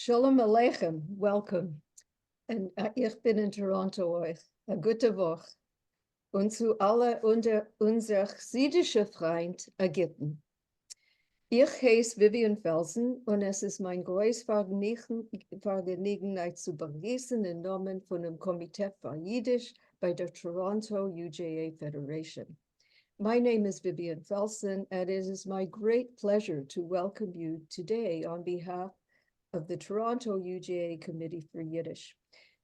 Shalom Aleichem, welcome. En ich bin in Toronto euch. A gute Woche. Und zu alle unser jiddische Freund Ägypten. Ich heiße Vivian Felsen und es ist mein großes Vergnügen, zu begrüßen im Namen von dem Komitee für Yiddish bei der Toronto UJA Federation. My name is Vivian Felsen, and it is my great pleasure to welcome you today on behalf of the Toronto UJA Committee for Yiddish.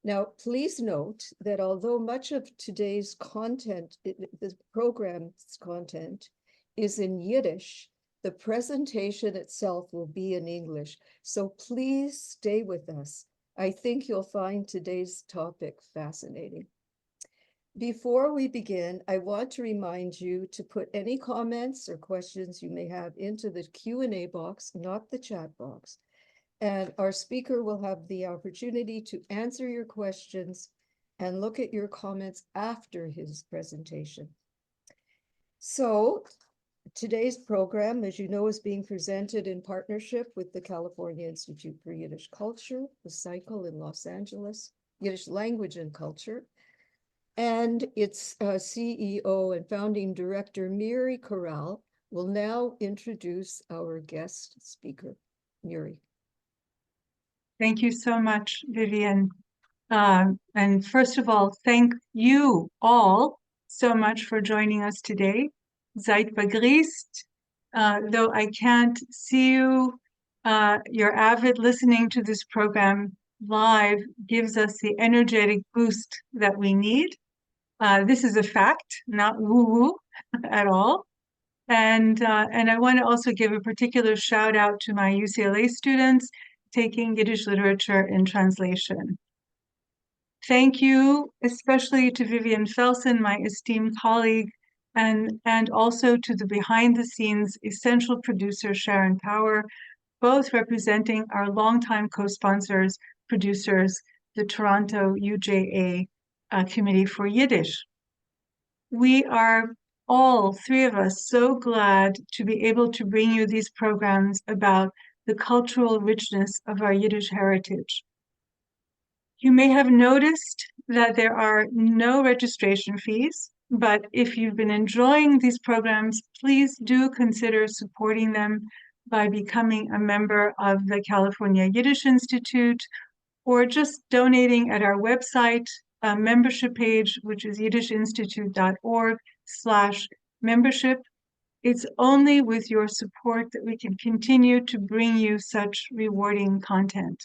Now, please note that although much of today's content, the program's content, is in Yiddish, the presentation itself will be in English. So please stay with us. I think you'll find today's topic fascinating. Before we begin, I want to remind you to put any comments or questions you may have into the Q&A box, not the chat box. And our speaker will have the opportunity to answer your questions and look at your comments after his presentation. So today's program, as you know, is being presented in partnership with the California Institute for Yiddish Culture, the cycle in Los Angeles, Yiddish Language and Culture, and its CEO and founding director, Miri Corral, will now introduce our guest speaker, Miri. Thank you so much, Vivian. And first of all, thank you all so much for joining us today. Seid begrüßt. Though I can't see you, your avid listening to this program live gives us the energetic boost that we need. This is a fact, not woo-woo at all. And I want to also give a particular shout out to my UCLA students taking Yiddish literature in translation. Thank you, especially to Vivian Felsen, my esteemed colleague, and also to the behind-the-scenes essential producer, Sharon Power, both representing our longtime co-sponsors, producers, the Toronto UJA Committee for Yiddish. We are all three of us so glad to be able to bring you these programs about the cultural richness of our Yiddish heritage. You may have noticed that there are no registration fees, but if you've been enjoying these programs, please do consider supporting them by becoming a member of the California Yiddish Institute or just donating at our website membership page, which is yiddishinstitute.org/membership. It's only with your support that we can continue to bring you such rewarding content.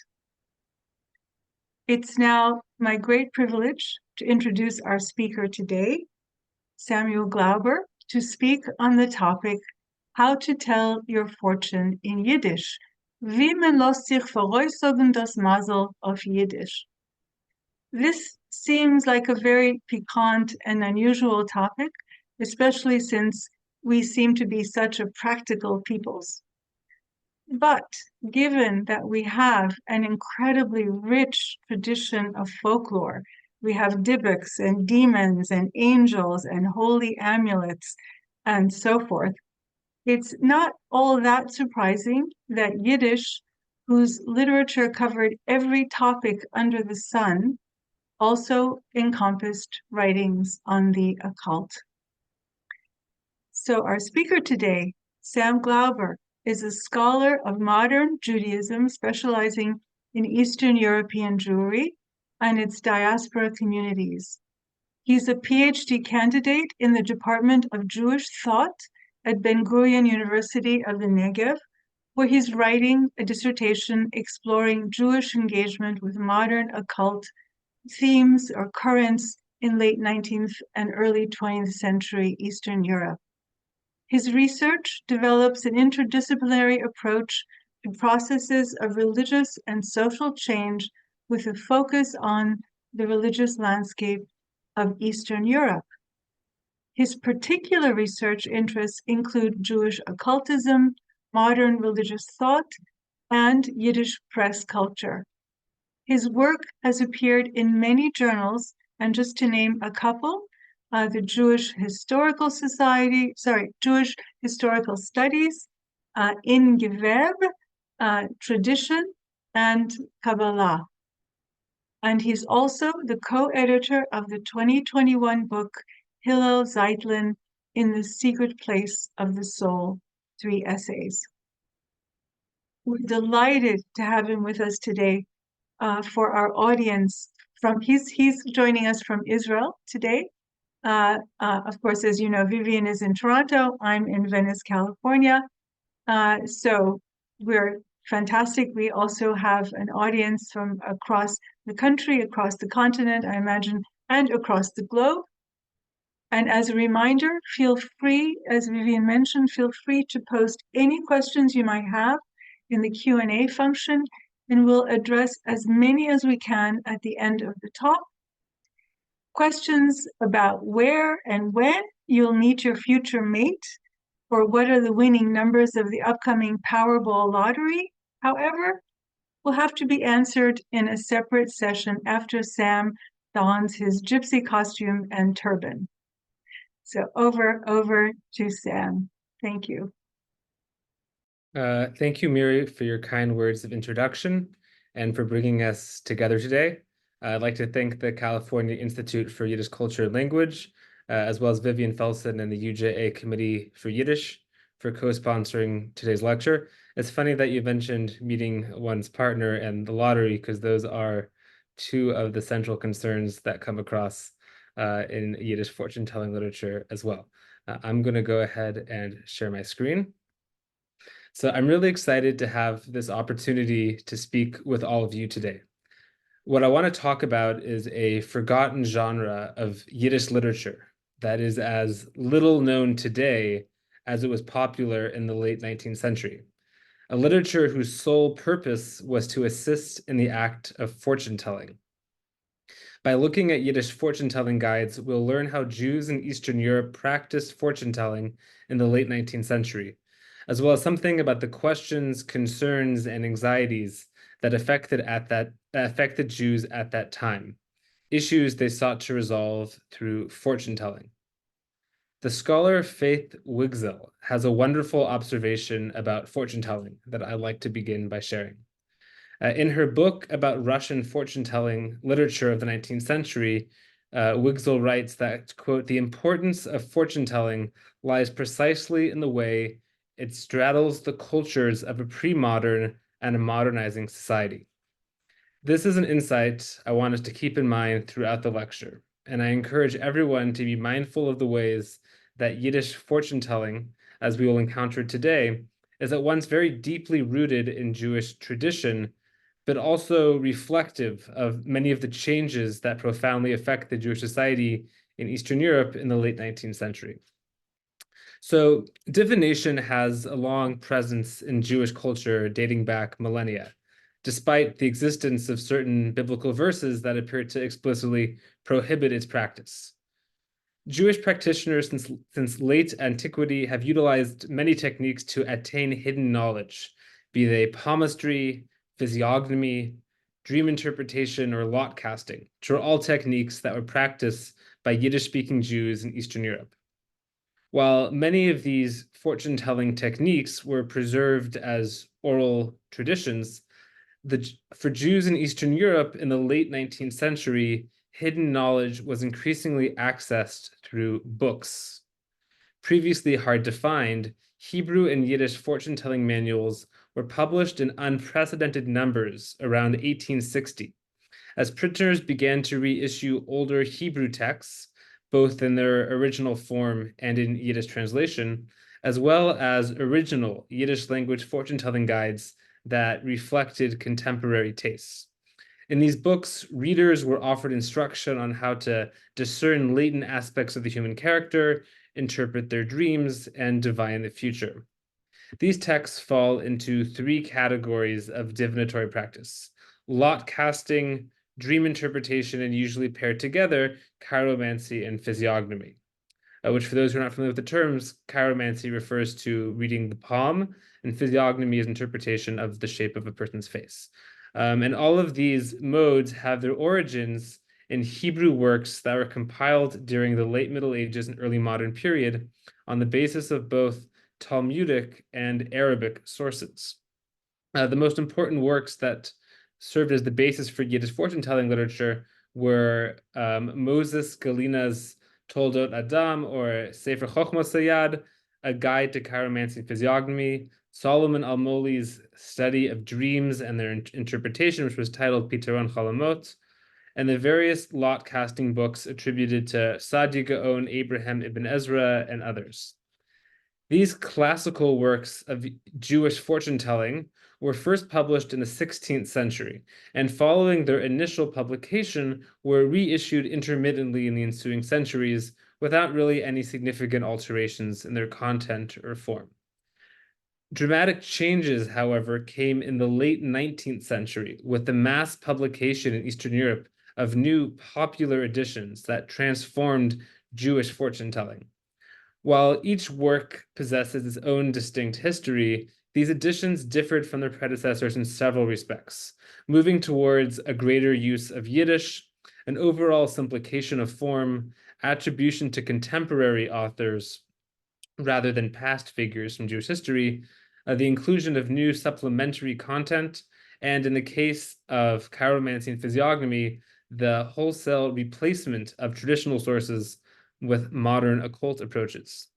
It's now my great privilege to introduce our speaker today, Samuel Glauber, to speak on the topic, How to Tell Your Fortune in Yiddish. Wie man lässt sich voraussagen das Mazel auf Yiddish. This seems like a very piquant and unusual topic, especially since we seem to be such a practical peoples. But given that we have an incredibly rich tradition of folklore, we have dibbuks and demons and angels and holy amulets and so forth, it's not all that surprising that Yiddish, whose literature covered every topic under the sun, also encompassed writings on the occult. So our speaker today, Sam Glauber, is a scholar of modern Judaism specializing in Eastern European Jewry and its diaspora communities. He's a PhD candidate in the Department of Jewish Thought at Ben-Gurion University of the Negev, where he's writing a dissertation exploring Jewish engagement with modern occult themes or currents in late 19th and early 20th century Eastern Europe. His research develops an interdisciplinary approach to processes of religious and social change with a focus on the religious landscape of Eastern Europe. His particular research interests include Jewish occultism, modern religious thought, and Yiddish press culture. His work has appeared in many journals, and just to name a couple, the Jewish Historical Studies, in Geweb, Tradition, and Kabbalah. And he's also the co-editor of the 2021 book, Hillel Zeitlin, In the Secret Place of the Soul, 3 essays. We're delighted to have him with us today for our audience. He's joining us from Israel today. Of course, as you know, Vivian is in Toronto. I'm in Venice, California. So we're fantastic. We also have an audience from across the country, across the continent, I imagine, and across the globe. And as a reminder, feel free, as Vivian mentioned, feel free to post any questions you might have in the Q&A function, and we'll address as many as we can at the end of the talk. Questions about where and when you'll meet your future mate, or what are the winning numbers of the upcoming Powerball lottery, however, will have to be answered in a separate session after Sam dons his gypsy costume and turban. So over to Sam. Thank you. Thank you, Miri, for your kind words of introduction and for bringing us together today. I'd like to thank the California Institute for Yiddish Culture and Language, as well as Vivian Felsen and the UJA Committee for Yiddish for co-sponsoring today's lecture. It's funny that you mentioned meeting one's partner and the lottery, because those are two of the central concerns that come across in Yiddish fortune-telling literature as well. I'm going to go ahead and share my screen. So I'm really excited to have this opportunity to speak with all of you today. What I want to talk about is a forgotten genre of Yiddish literature that is as little known today as it was popular in the late 19th century. A literature whose sole purpose was to assist in the act of fortune-telling. By looking at Yiddish fortune-telling guides, we'll learn how Jews in Eastern Europe practiced fortune-telling in the late 19th century, as well as something about the questions, concerns, and anxieties that affected Jews at that time, issues they sought to resolve through fortune-telling. The scholar Faith Wigzell has a wonderful observation about fortune-telling that I'd like to begin by sharing. In her book about Russian fortune-telling literature of the 19th century, Wigzell writes that, quote, "The importance of fortune-telling lies precisely in the way it straddles the cultures of a pre-modern and a modernizing society." This is an insight I want us to keep in mind throughout the lecture, and I encourage everyone to be mindful of the ways that Yiddish fortune-telling, as we will encounter today, is at once very deeply rooted in Jewish tradition, but also reflective of many of the changes that profoundly affect the Jewish society in Eastern Europe in the late 19th century. So divination has a long presence in Jewish culture dating back millennia, despite the existence of certain biblical verses that appear to explicitly prohibit its practice. Jewish practitioners since late antiquity have utilized many techniques to attain hidden knowledge, be they palmistry, physiognomy, dream interpretation, or lot casting, which are all techniques that were practiced by Yiddish-speaking Jews in Eastern Europe. While many of these fortune-telling techniques were preserved as oral traditions, for Jews in Eastern Europe in the late 19th century, hidden knowledge was increasingly accessed through books. Previously hard to find, Hebrew and Yiddish fortune-telling manuals were published in unprecedented numbers around 1860, as printers began to reissue older Hebrew texts, both in their original form and in Yiddish translation, as well as original Yiddish language fortune-telling guides that reflected contemporary tastes. In these books, readers were offered instruction on how to discern latent aspects of the human character, interpret their dreams, and divine the future. These texts fall into three categories of divinatory practice: lot casting, dream interpretation, and usually paired together, chiromancy and physiognomy, which for those who are not familiar with the terms, chiromancy refers to reading the palm, and physiognomy is interpretation of the shape of a person's face. And all of these modes have their origins in Hebrew works that were compiled during the late Middle Ages and early modern period on the basis of both Talmudic and Arabic sources. The most important works that served as the basis for Yiddish fortune-telling literature were Moses Galina's Toldot Adam, or Sefer Chochmos Sayad, a guide to chiromancy and physiognomy, Solomon Almoli's study of dreams and their interpretation, which was titled Pitaron Chalamot, and the various lot casting books attributed to Sadi Gaon, Abraham ibn Ezra, and others. These classical works of Jewish fortune-telling were first published in the 16th century, and following their initial publication were reissued intermittently in the ensuing centuries without really any significant alterations in their content or form. Dramatic changes, however, came in the late 19th century with the mass publication in Eastern Europe of new popular editions that transformed Jewish fortune-telling. While each work possesses its own distinct history, these editions differed from their predecessors in several respects, moving towards a greater use of Yiddish, an overall simplification of form, attribution to contemporary authors rather than past figures from Jewish history, the inclusion of new supplementary content, and in the case of chiromancy and physiognomy, the wholesale replacement of traditional sources with modern occult approaches.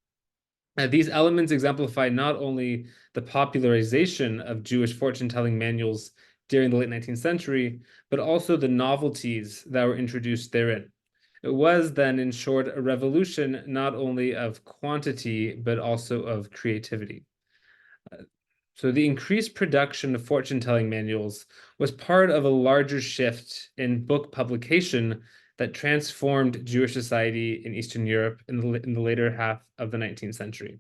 These elements exemplify not only the popularization of Jewish fortune-telling manuals during the late 19th century, but also the novelties that were introduced therein. It was then, in short, a revolution not only of quantity, but also of creativity. So the increased production of fortune-telling manuals was part of a larger shift in book publication that transformed Jewish society in Eastern Europe in the later half of the 19th century.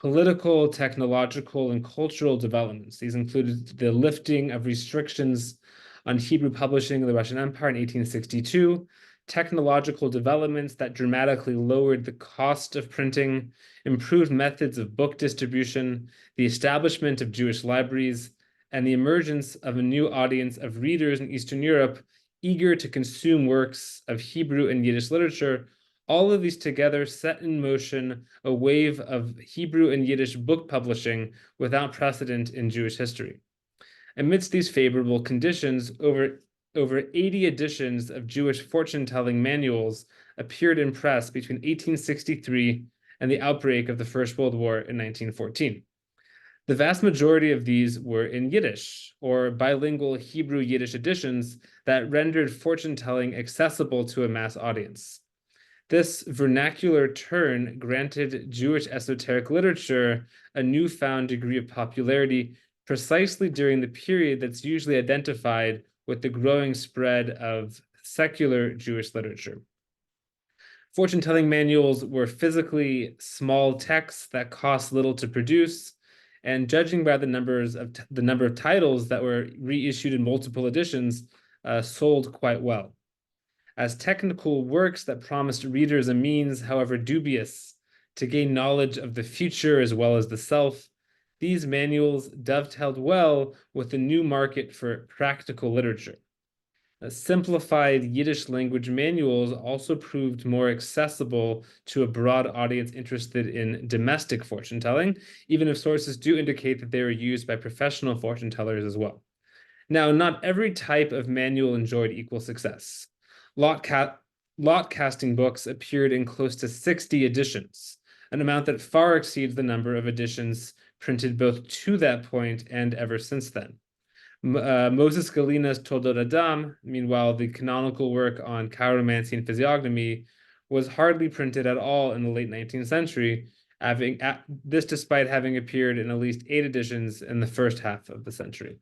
Political, technological, and cultural developments. These included the lifting of restrictions on Hebrew publishing in the Russian Empire in 1862, technological developments that dramatically lowered the cost of printing, improved methods of book distribution, the establishment of Jewish libraries, and the emergence of a new audience of readers in Eastern Europe eager to consume works of Hebrew and Yiddish literature. All of these together set in motion a wave of Hebrew and Yiddish book publishing without precedent in Jewish history. Amidst these favorable conditions, over 80 editions of Jewish fortune-telling manuals appeared in press between 1863 and the outbreak of the First World War in 1914. The vast majority of these were in Yiddish, or bilingual Hebrew-Yiddish editions that rendered fortune-telling accessible to a mass audience. This vernacular turn granted Jewish esoteric literature a newfound degree of popularity precisely during the period that's usually identified with the growing spread of secular Jewish literature. Fortune-telling manuals were physically small texts that cost little to produce, and judging by the number of titles that were reissued in multiple editions, sold quite well. As technical works that promised readers a means, however dubious, to gain knowledge of the future as well as the self, these manuals dovetailed well with the new market for practical literature. Simplified Yiddish language manuals also proved more accessible to a broad audience interested in domestic fortune-telling, even if sources do indicate that they were used by professional fortune-tellers as well. Now, not every type of manual enjoyed equal success. Lot casting books appeared in close to 60 editions, an amount that far exceeds the number of editions printed both to that point and ever since then. Moses Galina's Toldot Adam, meanwhile, the canonical work on chiromancy and physiognomy, was hardly printed at all in the late 19th century, this despite having appeared in at least 8 editions in the first half of the century.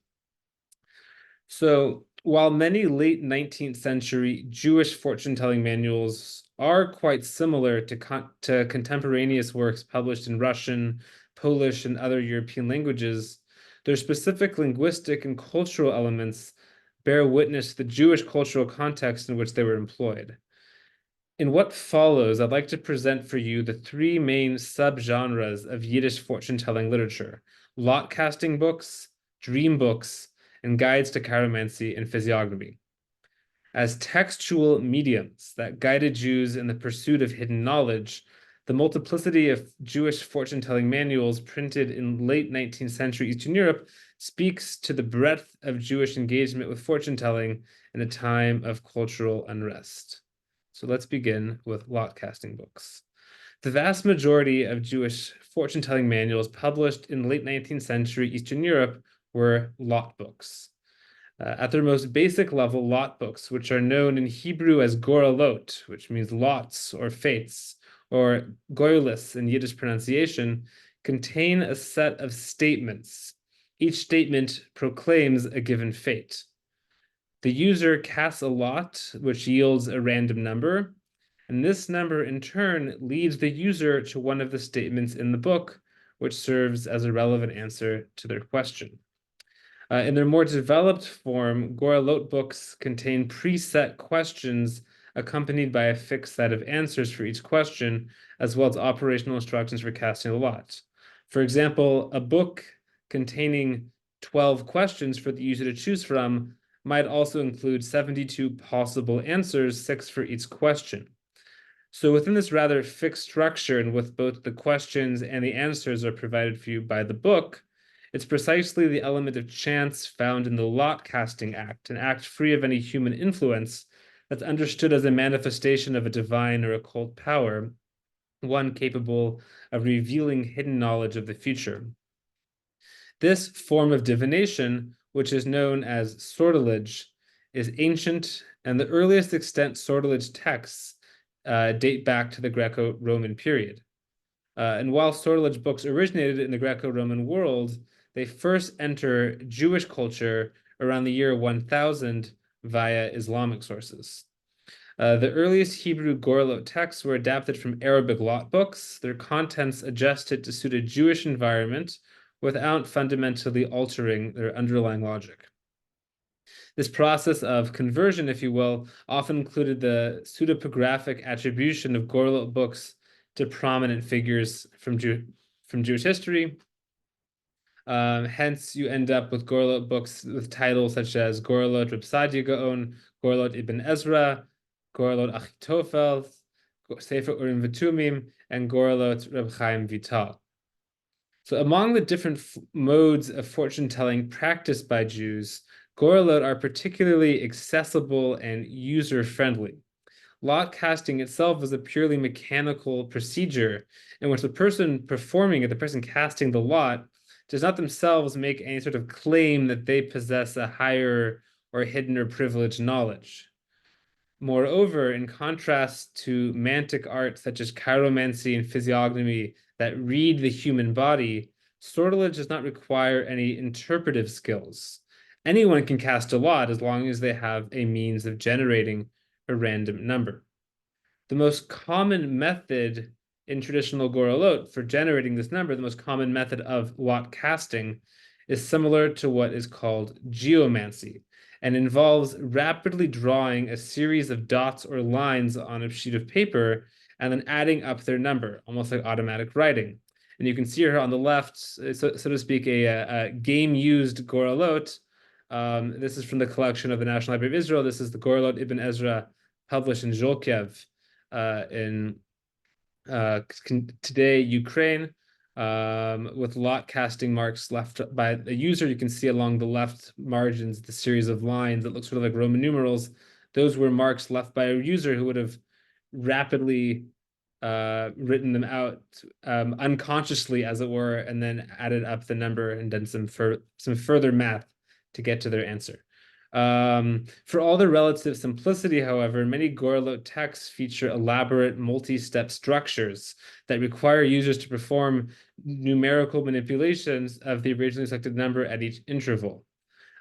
So, while many late 19th century Jewish fortune-telling manuals are quite similar to contemporaneous works published in Russian, Polish, and other European languages, their specific linguistic and cultural elements bear witness to the Jewish cultural context in which they were employed. In what follows, I'd like to present for you the 3 main subgenres of Yiddish fortune-telling literature: lot casting books, dream books, and guides to chiromancy and physiognomy. As textual mediums that guided Jews in the pursuit of hidden knowledge, the multiplicity of Jewish fortune-telling manuals printed in late 19th century Eastern Europe speaks to the breadth of Jewish engagement with fortune-telling in a time of cultural unrest. So let's begin with lot casting books. The vast majority of Jewish fortune-telling manuals published in late 19th century Eastern Europe were lot books. At their most basic level, lot books, which are known in Hebrew as goralot, which means lots or fates, or goylis in Yiddish pronunciation, contain a set of statements. Each statement proclaims a given fate. The user casts a lot, which yields a random number, and this number in turn leads the user to one of the statements in the book, which serves as a relevant answer to their question. In their more developed form, goralot books contain preset questions accompanied by a fixed set of answers for each question, as well as operational instructions for casting a lot. For example, a book containing 12 questions for the user to choose from might also include 72 possible answers, 6 for each question. So within this rather fixed structure, and with both the questions and the answers are provided for you by the book, it's precisely the element of chance found in the lot casting act, an act free of any human influence, that's understood as a manifestation of a divine or occult power, one capable of revealing hidden knowledge of the future. This form of divination, which is known as sortilege, is ancient, and the earliest extant sortilege texts date back to the Greco-Roman period. And while sortilege books originated in the Greco-Roman world, they first enter Jewish culture around the year 1000 via Islamic sources. The earliest Hebrew goralot texts were adapted from Arabic lot books, their contents adjusted to suit a Jewish environment without fundamentally altering their underlying logic. This process of conversion, if you will, often included the pseudepigraphic attribution of goralot books to prominent figures from Jewish history. Hence, you end up with goralot books with titles such as Goralot Reb Sadia Gaon, Goralot Ibn Ezra, Goralot Achitofel, Sefer Urim V'Tumim, and Goralot Reb Chaim Vital. So among the different modes of fortune-telling practiced by Jews, goralot are particularly accessible and user-friendly. Lot casting itself is a purely mechanical procedure in which the person performing it, the person casting the lot, does not themselves make any sort of claim that they possess a higher or hidden or privileged knowledge. Moreover, in contrast to mantic art such as chiromancy and physiognomy that read the human body, sortilege does not require any interpretive skills. Anyone can cast a lot as long as they have a means of generating a random number. The most common method in traditional goralot for generating this number, the most common method of lot casting, is similar to what is called geomancy, and involves rapidly drawing a series of dots or lines on a sheet of paper and then adding up their number, almost like automatic writing. And you can see here on the left, so to speak, a game-used goralot. This is from the collection of the National Library of Israel. This is the Goralot Ibn Ezra, published in Zholkiev in today Ukraine, with lot casting marks left by the user. You can see along the left margins the series of lines that look sort of like Roman numerals. Those were marks left by a user who would have rapidly written them out unconsciously, as it were, and then added up the number and done some further math to get to their answer. For all the relative simplicity, however, many goralot texts feature elaborate multi-step structures that require users to perform numerical manipulations of the originally selected number at each interval.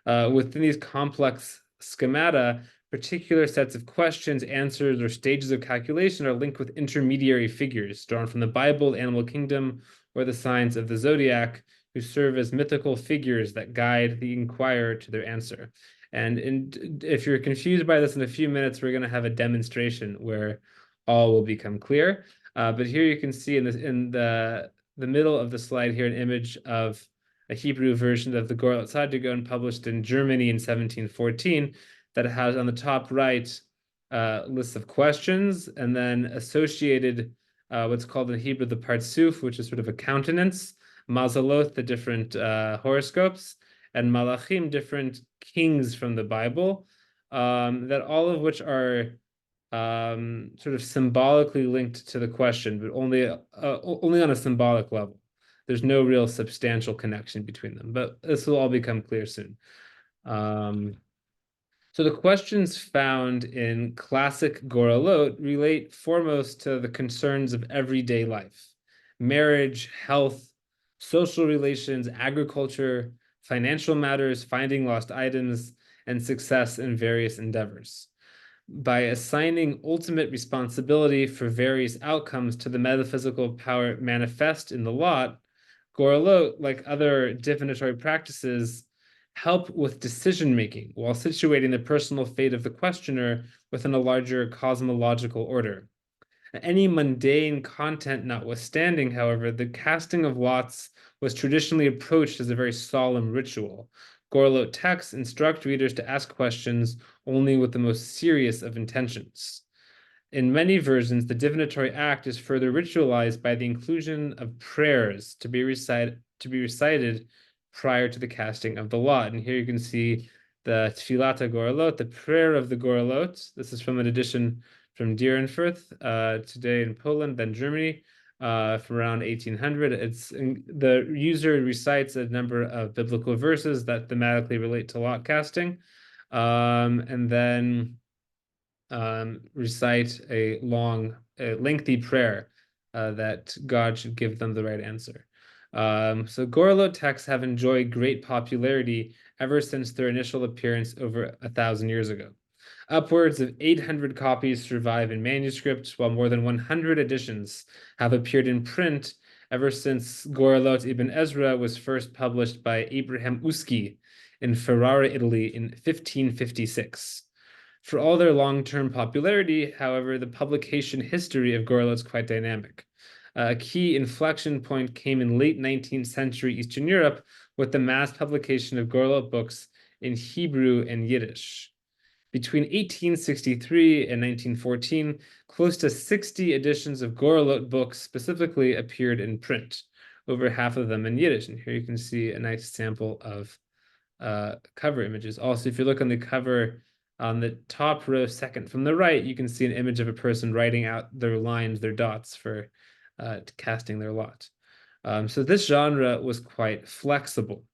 Within these complex schemata, particular sets of questions, answers, or stages of calculation are linked with intermediary figures drawn from the Bible, animal kingdom, or the signs of the zodiac, who serve as mythical figures that guide the inquirer to their answer. And if you're confused by this, in a few minutes, we're going to have a demonstration where all will become clear. But here you can see in the middle of the slide here an image of a Hebrew version of the Goralot Sadia Gaon, published in Germany in 1714, that has on the top right lists of questions, and then associated what's called in Hebrew the partsuf, which is sort of a countenance, mazalot, the different horoscopes, and malachim, different kings from the Bible, that all of which are sort of symbolically linked to the question, but only on a symbolic level. There's no real substantial connection between them, but this will all become clear soon. So the questions found in classic Goralot relate foremost to the concerns of everyday life: marriage, health, social relations, agriculture, financial matters, finding lost items, and success in various endeavors. By assigning ultimate responsibility for various outcomes to the metaphysical power manifest in the lot, Goralot, like other divinatory practices, help with decision-making while situating the personal fate of the questioner within a larger cosmological order. Any mundane content notwithstanding, however, the casting of lots was traditionally approached as a very solemn ritual. Goralot texts instruct readers to ask questions only with the most serious of intentions. In many versions, the divinatory act is further ritualized by the inclusion of prayers to be recited prior to the casting of the lot. And here you can see the Tfilat Goralot, the prayer of the Goralot. This is from an edition from Dierenfurth, today in Poland, then Germany, from around 1800. The user recites a number of biblical verses that thematically relate to lot casting, and then recite a lengthy prayer that God should give them the right answer. So Goralot texts have enjoyed great popularity ever since their initial appearance over 1,000 years ago. Upwards of 800 copies survive in manuscript, while more than 100 editions have appeared in print ever since Goralot Ibn Ezra was first published by Abraham Uschi in Ferrara, Italy in 1556. For all their long-term popularity, however, the publication history of Goralot is quite dynamic. A key inflection point came in late 19th century Eastern Europe with the mass publication of Goralot books in Hebrew and Yiddish. Between 1863 and 1914, close to 60 editions of Goralot books specifically appeared in print, over half of them in Yiddish. And here you can see a nice sample of cover images. Also, if you look on the cover on the top row, second from the right, you can see an image of a person writing out their lines, their dots for casting their lot. So this genre was quite flexible.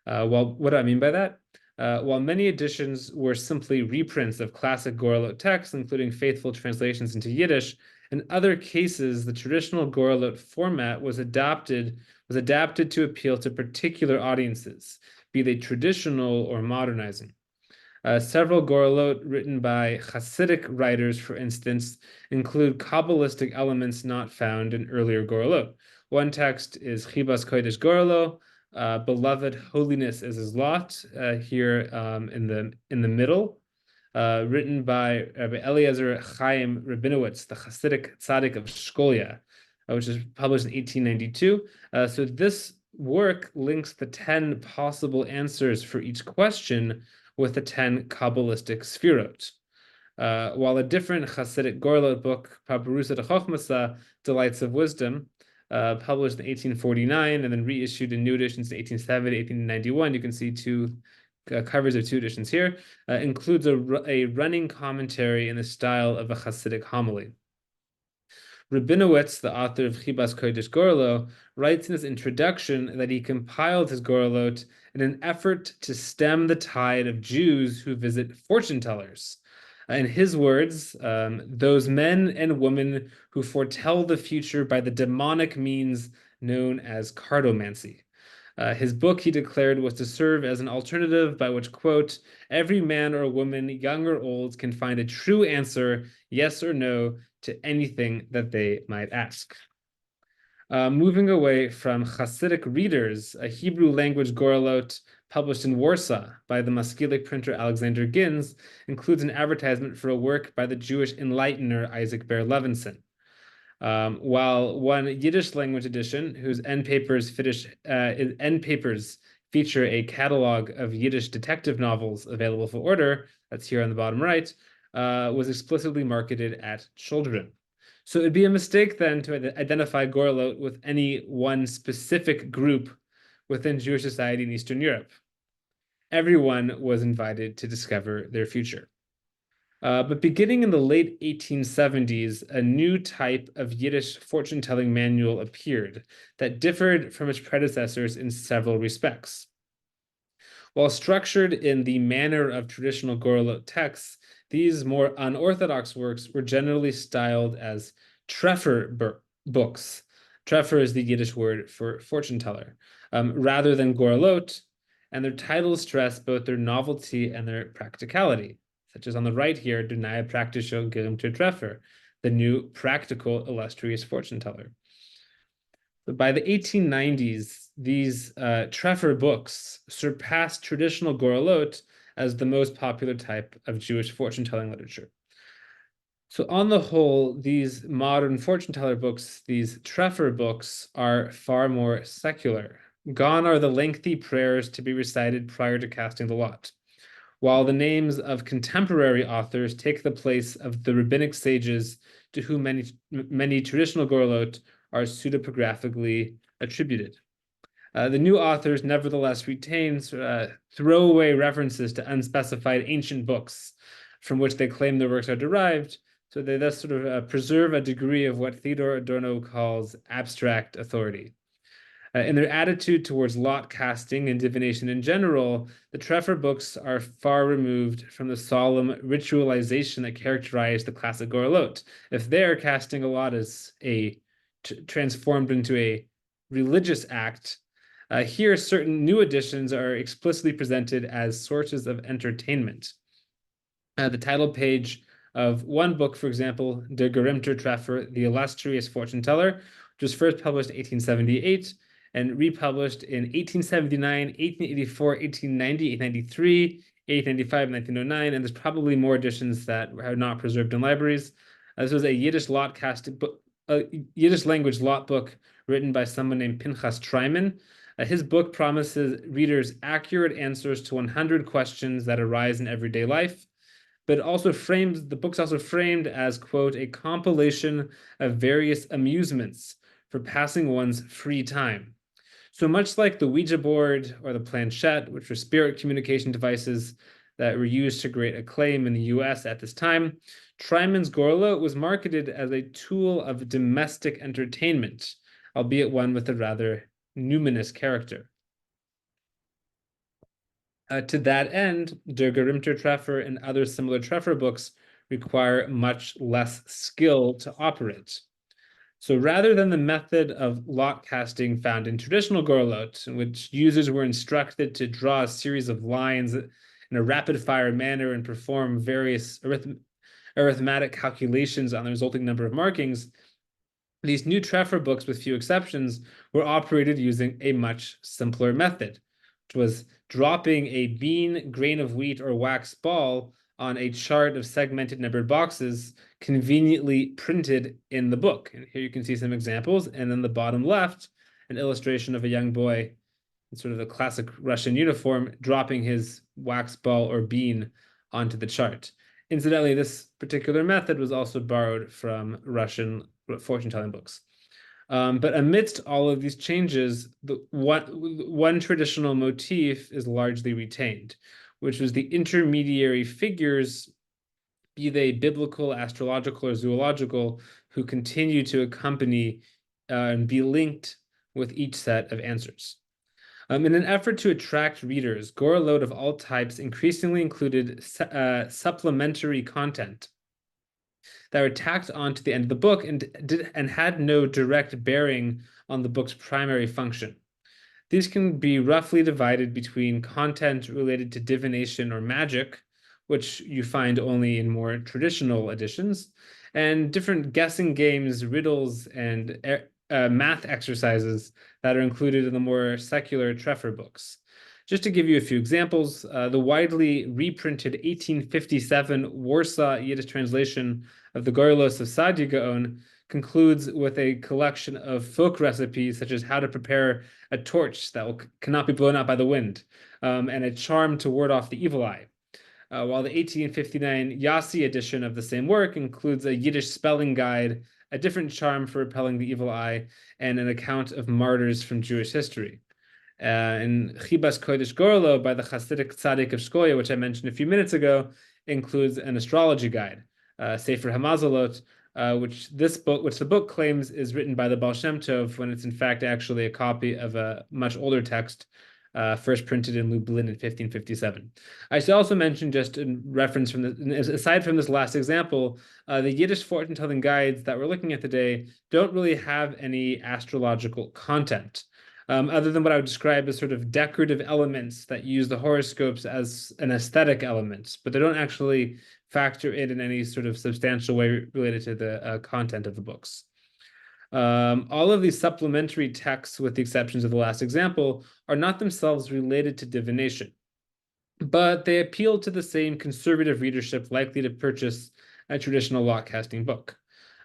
Well, what do I mean by that? While many editions were simply reprints of classic Goralot texts, including faithful translations into Yiddish, in other cases, the traditional Goralot format was adapted to appeal to particular audiences, be they traditional or modernizing. Several Goralot written by Hasidic writers, for instance, include Kabbalistic elements not found in earlier Goralot. One text is Chibas Kodesh Goralo, beloved holiness is his lot, here in the middle, written by Rabbi Eliezer Chaim Rabinowitz, the Hasidic tzaddik of Shkolia, which was published in 1892. So this work links the 10 possible answers for each question with the 10 Kabbalistic sfirot. While a different Hasidic Goralot book, Paparusa de Chochmasa, Delights of Wisdom, published in 1849 and then reissued in new editions in 1870, 1891. You can see two covers of two editions here. Includes a running commentary in the style of a Hasidic homily. Rabinowitz, the author of Chibas Kodesh Gorlo, writes in his introduction that he compiled his Goralot in an effort to stem the tide of Jews who visit fortune tellers. In his words, those men and women who foretell the future by the demonic means known as cartomancy. His book, he declared, was to serve as an alternative by which, quote, every man or woman, young or old, can find a true answer, yes or no, to anything that they might ask. Moving away from Hasidic readers, a Hebrew language Goralot published in Warsaw by the Maskilic printer Alexander Ginz includes an advertisement for a work by the Jewish enlightener Isaac Ber Levinson. While one Yiddish language edition, whose end papers feature a catalog of Yiddish detective novels available for order, that's here on the bottom right, was explicitly marketed at children. So it'd be a mistake then to identify Goralot with any one specific group within Jewish society in Eastern Europe. everyone was invited to discover their future. But beginning in the late 1870s, a new type of Yiddish fortune-telling manual appeared that differed from its predecessors in several respects. While structured in the manner of traditional Gorelot texts, these more unorthodox works were generally styled as Treffer books. Treffer is the Yiddish word for fortune-teller, rather than Gorelot, and their titles stress both their novelty and their practicality, such as on the right here, Der neue praktische gerühmte Treffer, the new practical illustrious fortune-teller. But by the 1890s, these Treffer books surpassed traditional Gorelot as the most popular type of Jewish fortune-telling literature. So on the whole, these modern fortune-teller books, these Treffer books, are far more secular. Gone are the lengthy prayers to be recited prior to casting the lot, while the names of contemporary authors take the place of the rabbinic sages to whom many traditional Gorelot are pseudepigraphically attributed. The new authors nevertheless retain throwaway references to unspecified ancient books from which they claim their works are derived, so they thus sort of preserve a degree of what Theodor Adorno calls abstract authority. In their attitude towards lot casting and divination in general, the Treffer books are far removed from the solemn ritualization that characterized the classic Gorelot. If there, casting a lot is transformed into a religious act, here certain new additions are explicitly presented as sources of entertainment. The title page of one book, for example, Der gerühmte Treffer, the illustrious fortune-teller, which was first published in 1878 and republished in 1879, 1884, 1890, 1893, 1895, 1909, and there's probably more editions that are not preserved in libraries. This was a Yiddish Yiddish language lot book written by someone named Pinchas Treiman. His book promises readers accurate answers to 100 questions that arise in everyday life, but the book's also framed as, quote, a compilation of various amusements for passing one's free time. So much like the Ouija board or the planchette, which were spirit communication devices that were used to great acclaim in the US at this time, Treiman's Gorelot was marketed as a tool of domestic entertainment, albeit one with a rather numinous character. To that end, Der gerühmte Treffer and other similar Treffer books require much less skill to operate. So rather than the method of lot casting found in traditional Gorelot, in which users were instructed to draw a series of lines in a rapid-fire manner and perform various arithmetic calculations on the resulting number of markings, these new Treffer books, with few exceptions, were operated using a much simpler method, which was dropping a bean, grain of wheat, or wax ball on a chart of segmented numbered boxes conveniently printed in the book. And here you can see some examples. And then the bottom left, an illustration of a young boy in sort of the classic Russian uniform dropping his wax ball or bean onto the chart. Incidentally, this particular method was also borrowed from Russian fortune-telling books. But amidst all of these changes, one traditional motif is largely retained, which was the intermediary figures, be they biblical, astrological, or zoological, who continue to accompany and be linked with each set of answers. In an effort to attract readers, Gorelot of all types increasingly included supplementary content that were tacked onto the end of the book and had no direct bearing on the book's primary function. These can be roughly divided between content related to divination or magic, which you find only in more traditional editions, and different guessing games, riddles, and math exercises that are included in the more secular Treffer books. Just to give you a few examples, the widely reprinted 1857 Warsaw Yiddish translation of the Gorelos of Sadia Gaon concludes with a collection of folk recipes, such as how to prepare a torch that cannot be blown out by the wind, and a charm to ward off the evil eye. While the 1859 Yassi edition of the same work includes a Yiddish spelling guide, a different charm for repelling the evil eye, and an account of martyrs from Jewish history. And Chibas Kodesh Gorlo by the Hasidic Tzaddik of Shkoya, which I mentioned a few minutes ago, includes an astrology guide, Sefer Hamazalot, which the book claims is written by the Baal Shem Tov, when it's in fact actually a copy of a much older text, first printed in Lublin in 1557. I should also mention, just in reference from aside from this last example, the Yiddish fortune-telling guides that we're looking at today don't really have any astrological content, other than what I would describe as sort of decorative elements that use the horoscopes as an aesthetic element, but they don't actually factor in any sort of substantial way related to the content of the books. All of these supplementary texts, with the exceptions of the last example, are not themselves related to divination, but they appeal to the same conservative readership likely to purchase a traditional lot-casting book.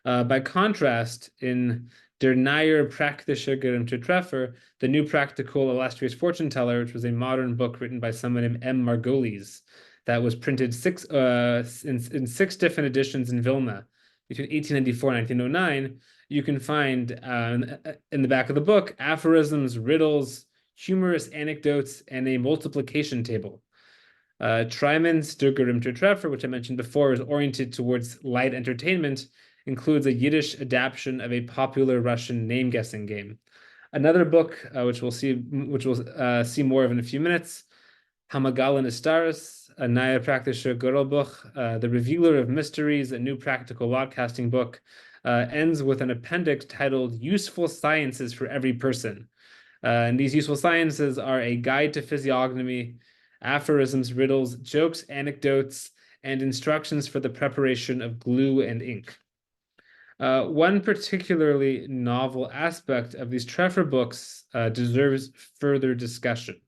By contrast, in Der Neuer Praktische Gerühmter Treffer, the New Practical Illustrious Fortune Teller, which was a modern book written by someone named M. Margolis, that was printed in 6 different editions in Vilna between 1894 and 1909, you can find in the back of the book aphorisms, riddles, humorous anecdotes, and a multiplication table. Tryman's Der Gerühmter Treffer, which I mentioned before, is oriented towards light entertainment, includes a Yiddish adaptation of a popular Russian name-guessing game. Another book, which we'll see more of in a few minutes, Hamagalan Istaris, a Neue Praktische Gerlbuch, the Revealer of Mysteries, a new practical lot-casting book, ends with an appendix titled Useful Sciences for Every Person. And these useful sciences are a guide to physiognomy, aphorisms, riddles, jokes, anecdotes, and instructions for the preparation of glue and ink. One particularly novel aspect of these Treffer books deserves further discussion.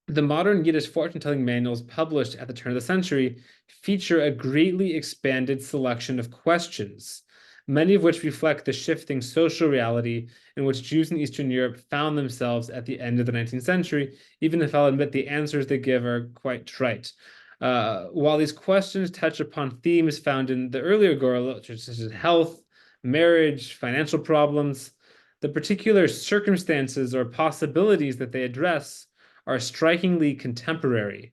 The modern Yiddish fortune-telling manuals published at the turn of the century feature a greatly expanded selection of questions, many of which reflect the shifting social reality in which Jews in Eastern Europe found themselves at the end of the 19th century, even if I'll admit the answers they give are quite trite. While these questions touch upon themes found in the earlier Gorla, such as health, marriage, financial problems, the particular circumstances or possibilities that they address are strikingly contemporary.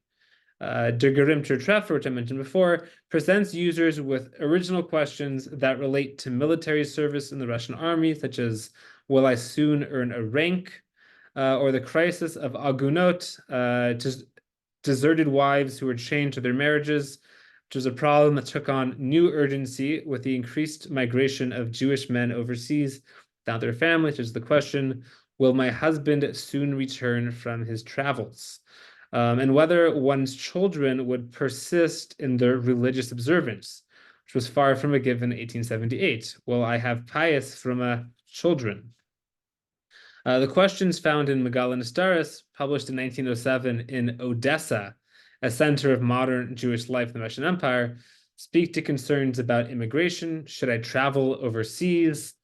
Der Gerühmter Treffer, which I mentioned before, presents users with original questions that relate to military service in the Russian army, such as, will I soon earn a rank? Or the crisis of agunot, deserted wives who were chained to their marriages, which was a problem that took on new urgency with the increased migration of Jewish men overseas without their families, which is the question, will my husband soon return from his travels? And whether one's children would persist in their religious observance, which was far from a given in 1878. Will I have pious from children? The questions found in Magalan Istaris, published in 1907 in Odessa, a center of modern Jewish life in the Russian Empire, speak to concerns about immigration. Should I travel overseas?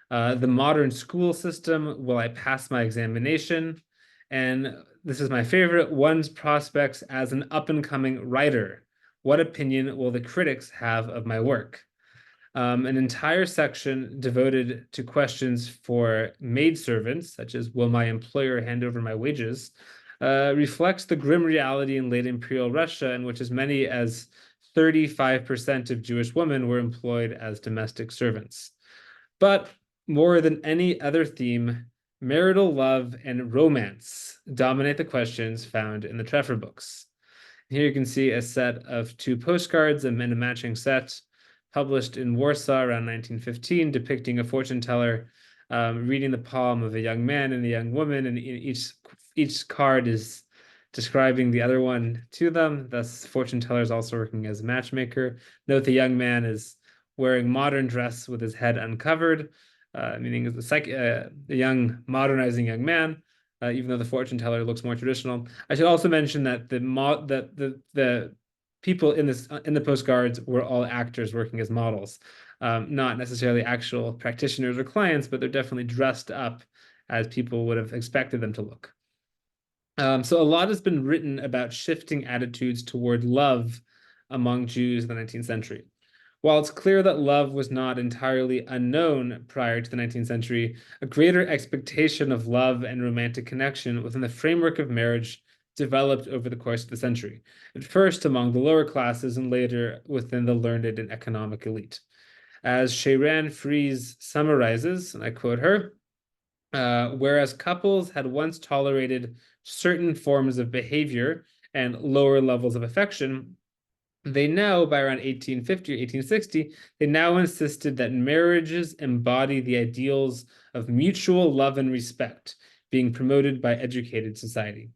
The modern school system, will I pass my examination? And this is my favorite, one's prospects as an up-and-coming writer. What opinion will the critics have of my work? An entire section devoted to questions for maidservants, such as, will my employer hand over my wages, reflects the grim reality in late imperial Russia, in which as many as 35% of Jewish women were employed as domestic servants. But more than any other theme, marital love and romance dominate the questions found in the Treffer books. Here you can see a set of 2 postcards and a matching set published in Warsaw around 1915, depicting a fortune teller reading the palm of a young man and a young woman, and each card is describing the other one to them. Thus, fortune teller is also working as a matchmaker. Note the young man is wearing modern dress with his head uncovered, meaning a young, modernizing young man, even though the fortune teller looks more traditional. I should also mention that the people in the postcards were all actors working as models, not necessarily actual practitioners or clients, but they're definitely dressed up as people would have expected them to look. So a lot has been written about shifting attitudes toward love among Jews in the 19th century. While it's clear that love was not entirely unknown prior to the 19th century, a greater expectation of love and romantic connection within the framework of marriage developed over the course of the century, at first among the lower classes and later within the learned and economic elite. As Shairan Fries summarizes, and I quote her, whereas couples had once tolerated certain forms of behavior and lower levels of affection, they now, by around 1850 or 1860, they now insisted that marriages embody the ideals of mutual love and respect being promoted by educated society.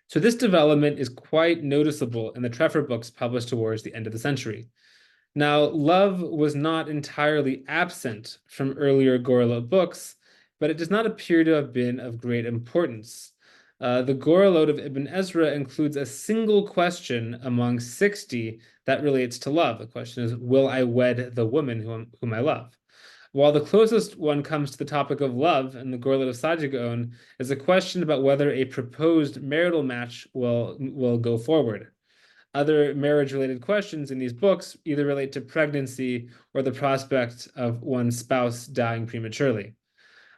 So this development is quite noticeable in the Treffer books published towards the end of the century. Now, love was not entirely absent from earlier Gorelot books, but it does not appear to have been of great importance. The Gorelot of Ibn Ezra includes a single question among 60 that relates to love. The question is, will I wed the woman whom I love? While the closest one comes to the topic of love in the Gorelot of Sadiq is a question about whether a proposed marital match will go forward. Other marriage-related questions in these books either relate to pregnancy or the prospect of one's spouse dying prematurely.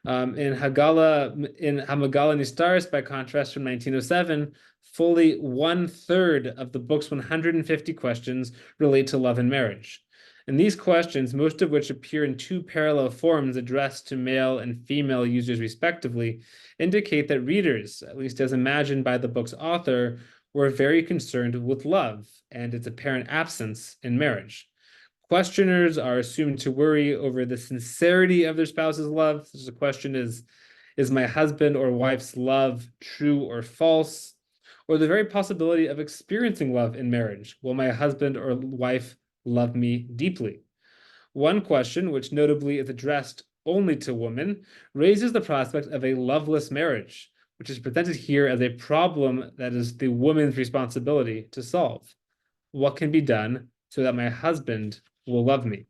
In Hamagala Nistaris, by contrast, from 1907, fully 1/3 of the book's 150 questions relate to love and marriage. And these questions, most of which appear in two parallel forms addressed to male and female users respectively, indicate that readers, at least as imagined by the book's author, were very concerned with love and its apparent absence in marriage. Questioners are assumed to worry over the sincerity of their spouse's love. So the question is my husband or wife's love true or false? Or the very possibility of experiencing love in marriage. Will my husband or wife love me deeply? One question, which notably is addressed only to women, raises the prospect of a loveless marriage, which is presented here as a problem that is the woman's responsibility to solve. What can be done so that my husband will love me?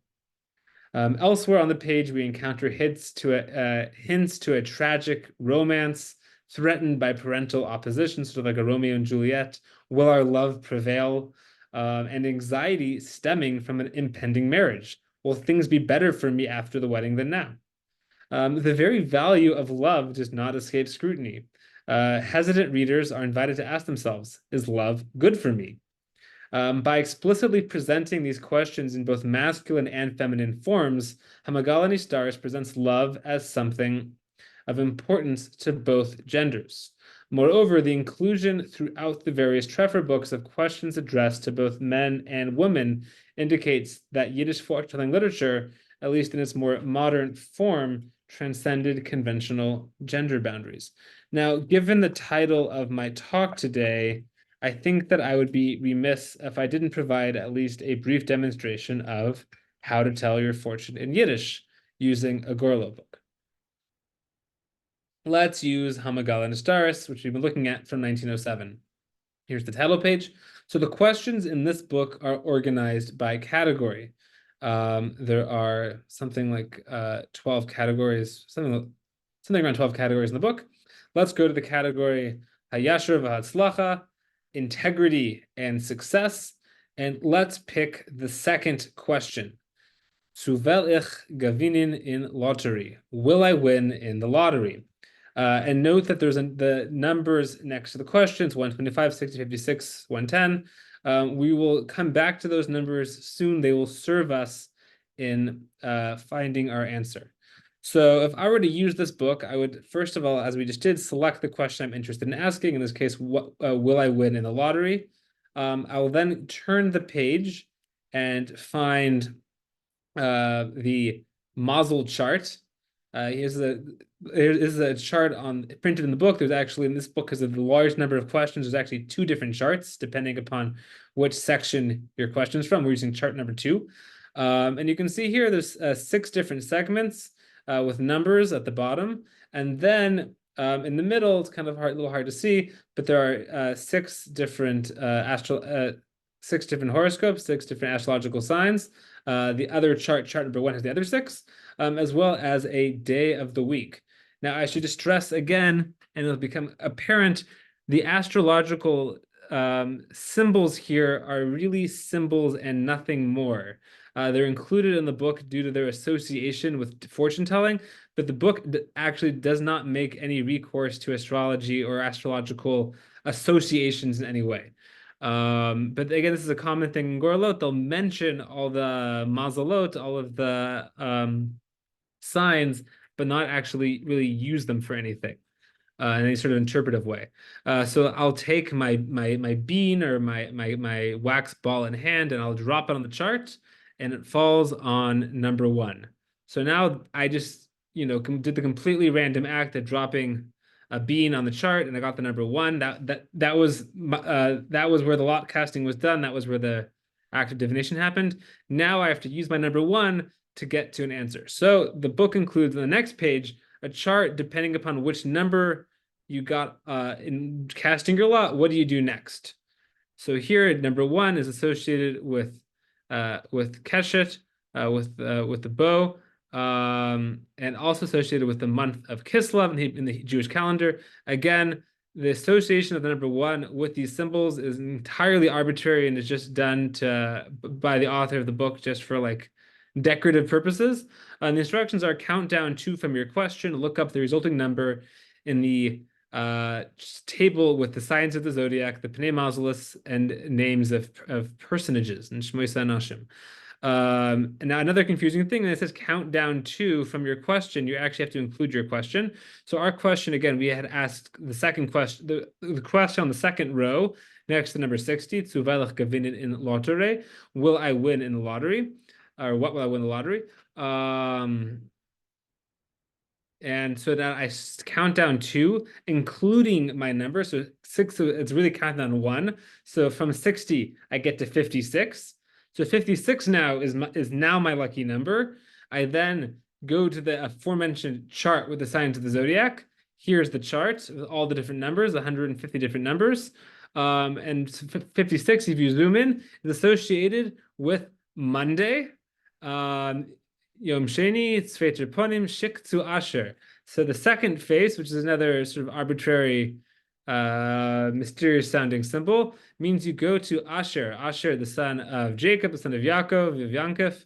Elsewhere on the page, we encounter hints to a tragic romance threatened by parental opposition, sort of like a Romeo and Juliet. Will our love prevail? And anxiety stemming from an impending marriage. Will things be better for me after the wedding than now? The very value of love does not escape scrutiny. Hesitant readers are invited to ask themselves, is love good for me? By explicitly presenting these questions in both masculine and feminine forms, Hamagala Nistaris presents love as something of importance to both genders. Moreover, the inclusion throughout the various Treffer books of questions addressed to both men and women indicates that Yiddish fortune-telling literature, at least in its more modern form, transcended conventional gender boundaries. Now, given the title of my talk today, I think that I would be remiss if I didn't provide at least a brief demonstration of how to tell your fortune in Yiddish using a Gorelot book. Let's use Hamagala Nistaris, which we've been looking at from 1907. Here's the title page. So the questions in this book are organized by category. There are something like 12 categories, something around 12 categories in the book. Let's go to the category Hayashar v'Hatzlacha, integrity and success, and let's pick the second question. Suvel ich gavinin in lottery. Will I win in the lottery? And note that there's the numbers next to the questions, 125, 60, 56, 110. We will come back to those numbers soon. They will serve us in finding our answer. So if I were to use this book, I would, first of all, as we just did, select the question I'm interested in asking. In this case, what will I win in the lottery? I will then turn the page and find the Mazel chart. Here's a chart printed in the book. There's actually, in this book, because of the large number of questions, there's actually two different charts depending upon which section your question is from. We're using chart number 2. And you can see here there's 6 different segments with numbers at the bottom. And then in the middle, it's kind of a little hard to see, but there are 6 different 6 different horoscopes, 6 different astrological signs. The other chart number 1, has the other 6, as well as a day of the week. Now, I should just stress again, and it'll become apparent, the astrological symbols here are really symbols and nothing more. They're included in the book due to their association with fortune telling, but the book actually does not make any recourse to astrology or astrological associations in any way. But again, this is a common thing in Gorlot. They'll mention all the mazalot, all of the signs, but not actually really use them for anything in any sort of interpretive way. So I'll take my bean or my wax ball in hand, and I'll drop it on the chart, and it falls on number 1. So now I just did the completely random act of dropping a bean on the chart, and I got the number 1. That was where the lot casting was done. That was where the act of divination happened. Now I have to use my number 1 to get to an answer. So the book includes on the next page a chart depending upon which number you got in casting your lot. What do you do next? So here, number 1 is associated with keshet, with the bow. And also associated with the month of Kislev in the Jewish calendar. Again, the association of the number 1 with these symbols is entirely arbitrary and is just done by the author of the book just for like decorative purposes. And the instructions are count down 2 from your question, look up the resulting number in the table with the signs of the zodiac, the Pnei Mazalis, and names of personages and Shmois Anashim. And now another confusing thing, it says count down 2 from your question. You actually have to include your question. So our question, again, we had asked the second question, the question on the second row next to number 60, Zuvailach gewinnen in lottery. Will I win in the lottery? Or what will I win in the lottery? And so that I count down 2, including my number. So 6, so it's really counting down 1. So from 60, I get to 56. So 56 now is now my lucky number. I then go to the aforementioned chart with the signs of the zodiac. Here's the chart with all the different numbers, 150 different numbers. And 56, if you zoom in, is associated with Monday, Yom Sheni, Tzveter Ponim, Shiktu Asher. So the second face, which is another sort of arbitrary mysterious sounding symbol, means you go to Asher. Asher, the son of Jacob, the son of Yaakov, Yankov.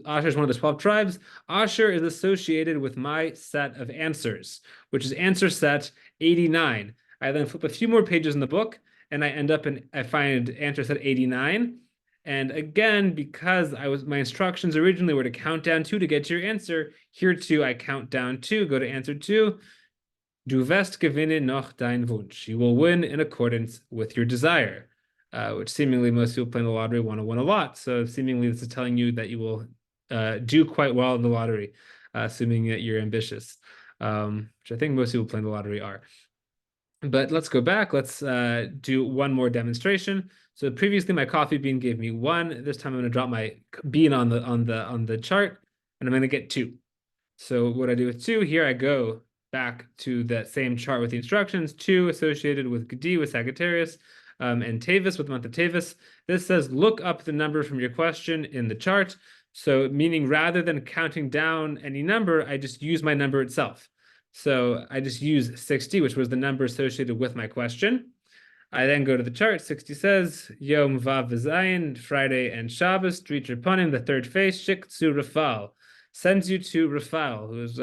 Asher is one of the 12 tribes. Asher is associated with my set of answers, which is answer set 89. I then flip a few more pages in the book, and I find answer set 89. And again, because my instructions originally were to count down 2 to get to your answer, here too I count down 2, go to answer 2. Du wirst gewinnen nach dein Wunsch. You will win in accordance with your desire, which seemingly most people playing the lottery want to win a lot. So seemingly this is telling you that you will do quite well in the lottery, assuming that you're ambitious, which I think most people playing the lottery are. But let's go back. Let's do one more demonstration. So previously my coffee bean gave me 1. This time I'm going to drop my bean on the chart, and I'm going to get 2. So what I do with 2, here I go back to that same chart with the instructions, 2 associated with Gedi, with Sagittarius, and Tavis, with the month of Tavis. This says, look up the number from your question in the chart. So meaning rather than counting down any number, I just use my number itself. So I just use 60, which was the number associated with my question. I then go to the chart. 60 says, Yom Vav V'Zayin, Friday and Shabbos, Dritr Panim, the third face, Shik Tzu Raphael, sends you to Raphael, who's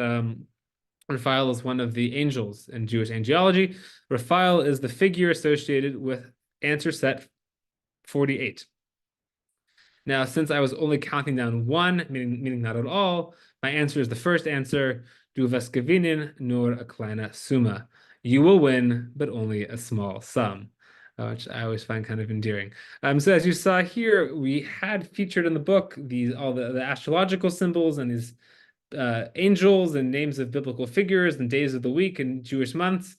Raphael is one of the angels in Jewish angelology. Raphael is the figure associated with answer set 48. Now, since I was only counting down 1, meaning not at all, my answer is the first answer, Du wirst gewinnen nur a kleine Summe. You will win, but only a small sum, which I always find kind of endearing. So as you saw here, we had featured in the book all the astrological symbols and these angels and names of biblical figures and days of the week and Jewish months,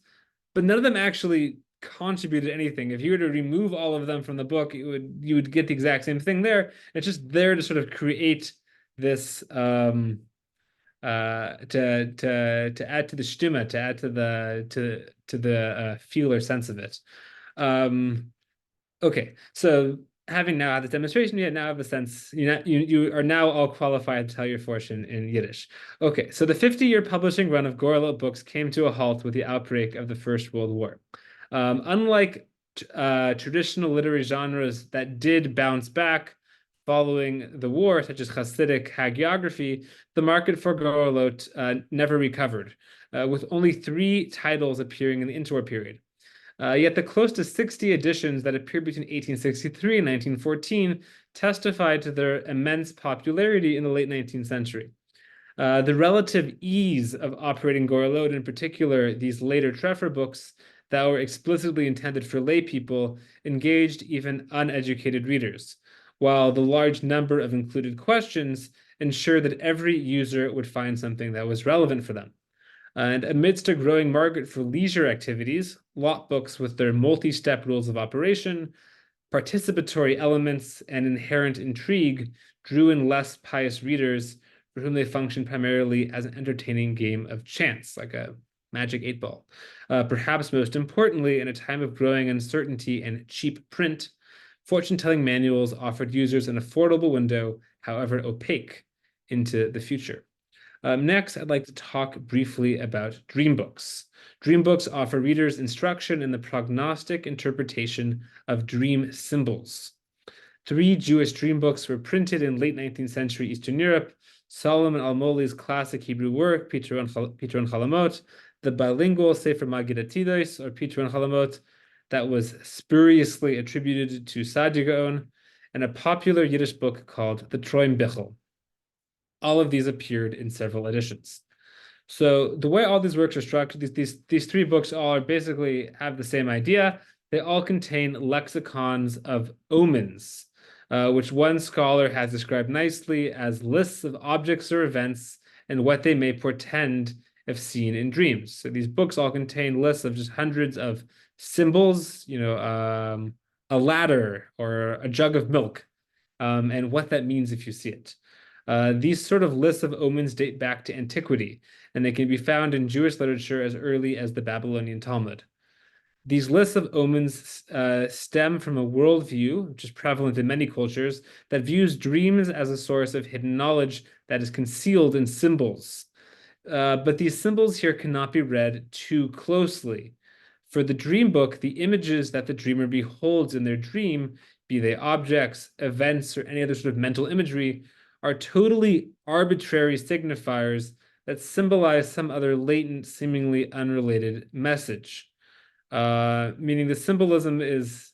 but none of them actually contributed anything. If you were to remove all of them from the book, you would get the exact same thing there. It's just there to sort of create this to add to the stima, to add to the feel or sense of it. Okay, so having now had this demonstration, you now have a sense, you are now all qualified to tell your fortune in Yiddish. Okay, so the 50-year publishing run of Gorlot books came to a halt with the outbreak of the First World War. Unlike traditional literary genres that did bounce back following the war, such as Hasidic hagiography, the market for Gorelot never recovered, with only 3 titles appearing in the interwar period. Yet the close to 60 editions that appeared between 1863 and 1914 testified to their immense popularity in the late 19th century. The relative ease of operating Gorelot, in particular these later Treffer books that were explicitly intended for lay people, engaged even uneducated readers, while the large number of included questions ensured that every user would find something that was relevant for them. And amidst a growing market for leisure activities, lot books with their multi-step rules of operation, participatory elements, and inherent intrigue drew in less pious readers for whom they functioned primarily as an entertaining game of chance, like a magic 8-ball. Perhaps most importantly, in a time of growing uncertainty and cheap print, fortune-telling manuals offered users an affordable window, however opaque, into the future. Next, I'd like to talk briefly about dream books. Dream books offer readers instruction in the prognostic interpretation of dream symbols. 3 Jewish dream books were printed in late 19th century Eastern Europe: Solomon Almoli's classic Hebrew work, Piteron Chalamot, the bilingual Sefer Magid Atidos, or Piteron Chalamot, that was spuriously attributed to Saadia Gaon, and a popular Yiddish book called the Troim Bichel. All of these appeared in several editions. So the way all these works are structured, these 3 books all basically have the same idea. They all contain lexicons of omens, which one scholar has described nicely as lists of objects or events and what they may portend if seen in dreams. So these books all contain lists of just hundreds of symbols, a ladder or a jug of milk, and what that means if you see it. These sort of lists of omens date back to antiquity, and they can be found in Jewish literature as early as the Babylonian Talmud. These lists of omens stem from a worldview, which is prevalent in many cultures, that views dreams as a source of hidden knowledge that is concealed in symbols. But these symbols here cannot be read too closely. For the dream book, the images that the dreamer beholds in their dream, be they objects, events, or any other sort of mental imagery, are totally arbitrary signifiers that symbolize some other latent, seemingly unrelated message. Meaning the symbolism is,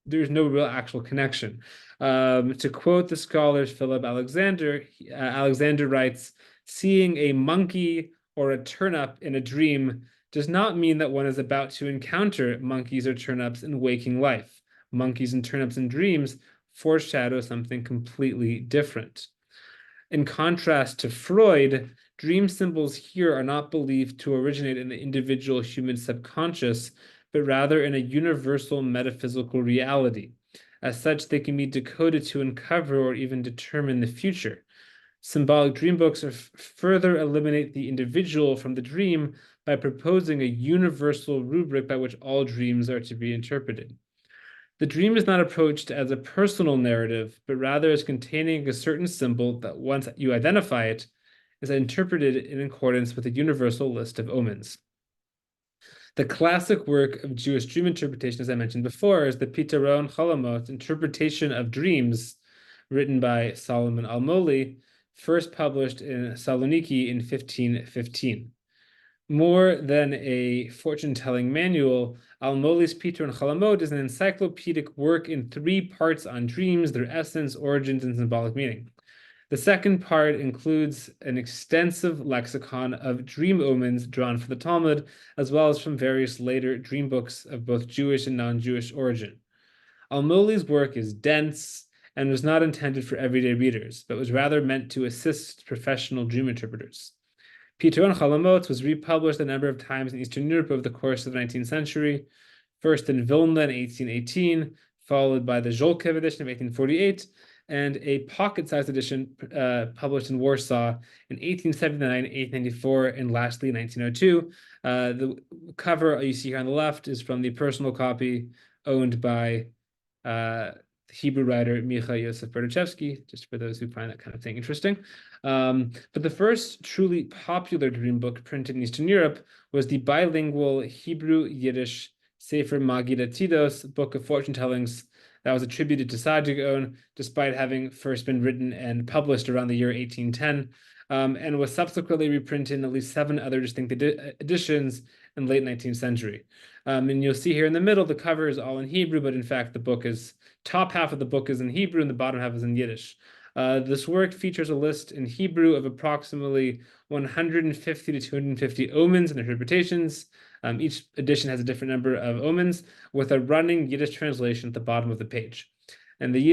there's no real actual connection. To quote the scholar Philip Alexander, Alexander writes, "Seeing a monkey or a turnip in a dream does not mean that one is about to encounter monkeys or turnips in waking life. Monkeys and turnips in dreams foreshadow something completely different." In contrast to Freud, dream symbols here are not believed to originate in the individual human subconscious, but rather in a universal metaphysical reality. As such, they can be decoded to uncover or even determine the future. Symbolic dream books further eliminate the individual from the dream by proposing a universal rubric by which all dreams are to be interpreted. The dream is not approached as a personal narrative, but rather as containing a certain symbol that, once you identify it, is interpreted in accordance with a universal list of omens. The classic work of Jewish dream interpretation, as I mentioned before, is the Piteron Chalamot, Interpretation of Dreams, written by Solomon Almoli, first published in Saloniki in 1515. More than a fortune-telling manual, Almoli's Piteron Chalamot is an encyclopedic work in 3 parts on dreams, their essence, origins, and symbolic meaning. The second part includes an extensive lexicon of dream omens drawn from the Talmud, as well as from various later dream books of both Jewish and non-Jewish origin. Almoli's work is dense and was not intended for everyday readers, but was rather meant to assist professional dream interpreters. Piteron Chalamot was republished a number of times in Eastern Europe over the course of the 19th century, first in Vilna in 1818, followed by the Zholkev edition of 1848, and a pocket-sized edition published in Warsaw in 1879, 1894, and lastly in 1902. The cover you see here on the left is from the personal copy owned by the Hebrew writer Micha Yosef Berdichevsky, just for those who find that kind of thing interesting. But the first truly popular dream book printed in Eastern Europe was the bilingual Hebrew-Yiddish Sefer Magid Atidos, Book of Fortune Tellings, that was attributed to Saadia Gaon, despite having first been written and published around the year 1810, and was subsequently reprinted in at least 7 other distinct editions in late 19th century. And you'll see here in the middle, the cover is all in Hebrew, but in fact, top half of the book is in Hebrew and the bottom half is in Yiddish. This work features a list in Hebrew of approximately 150 to 250 omens and interpretations. Each edition has a different number of omens, with a running Yiddish translation at the bottom of the page. And the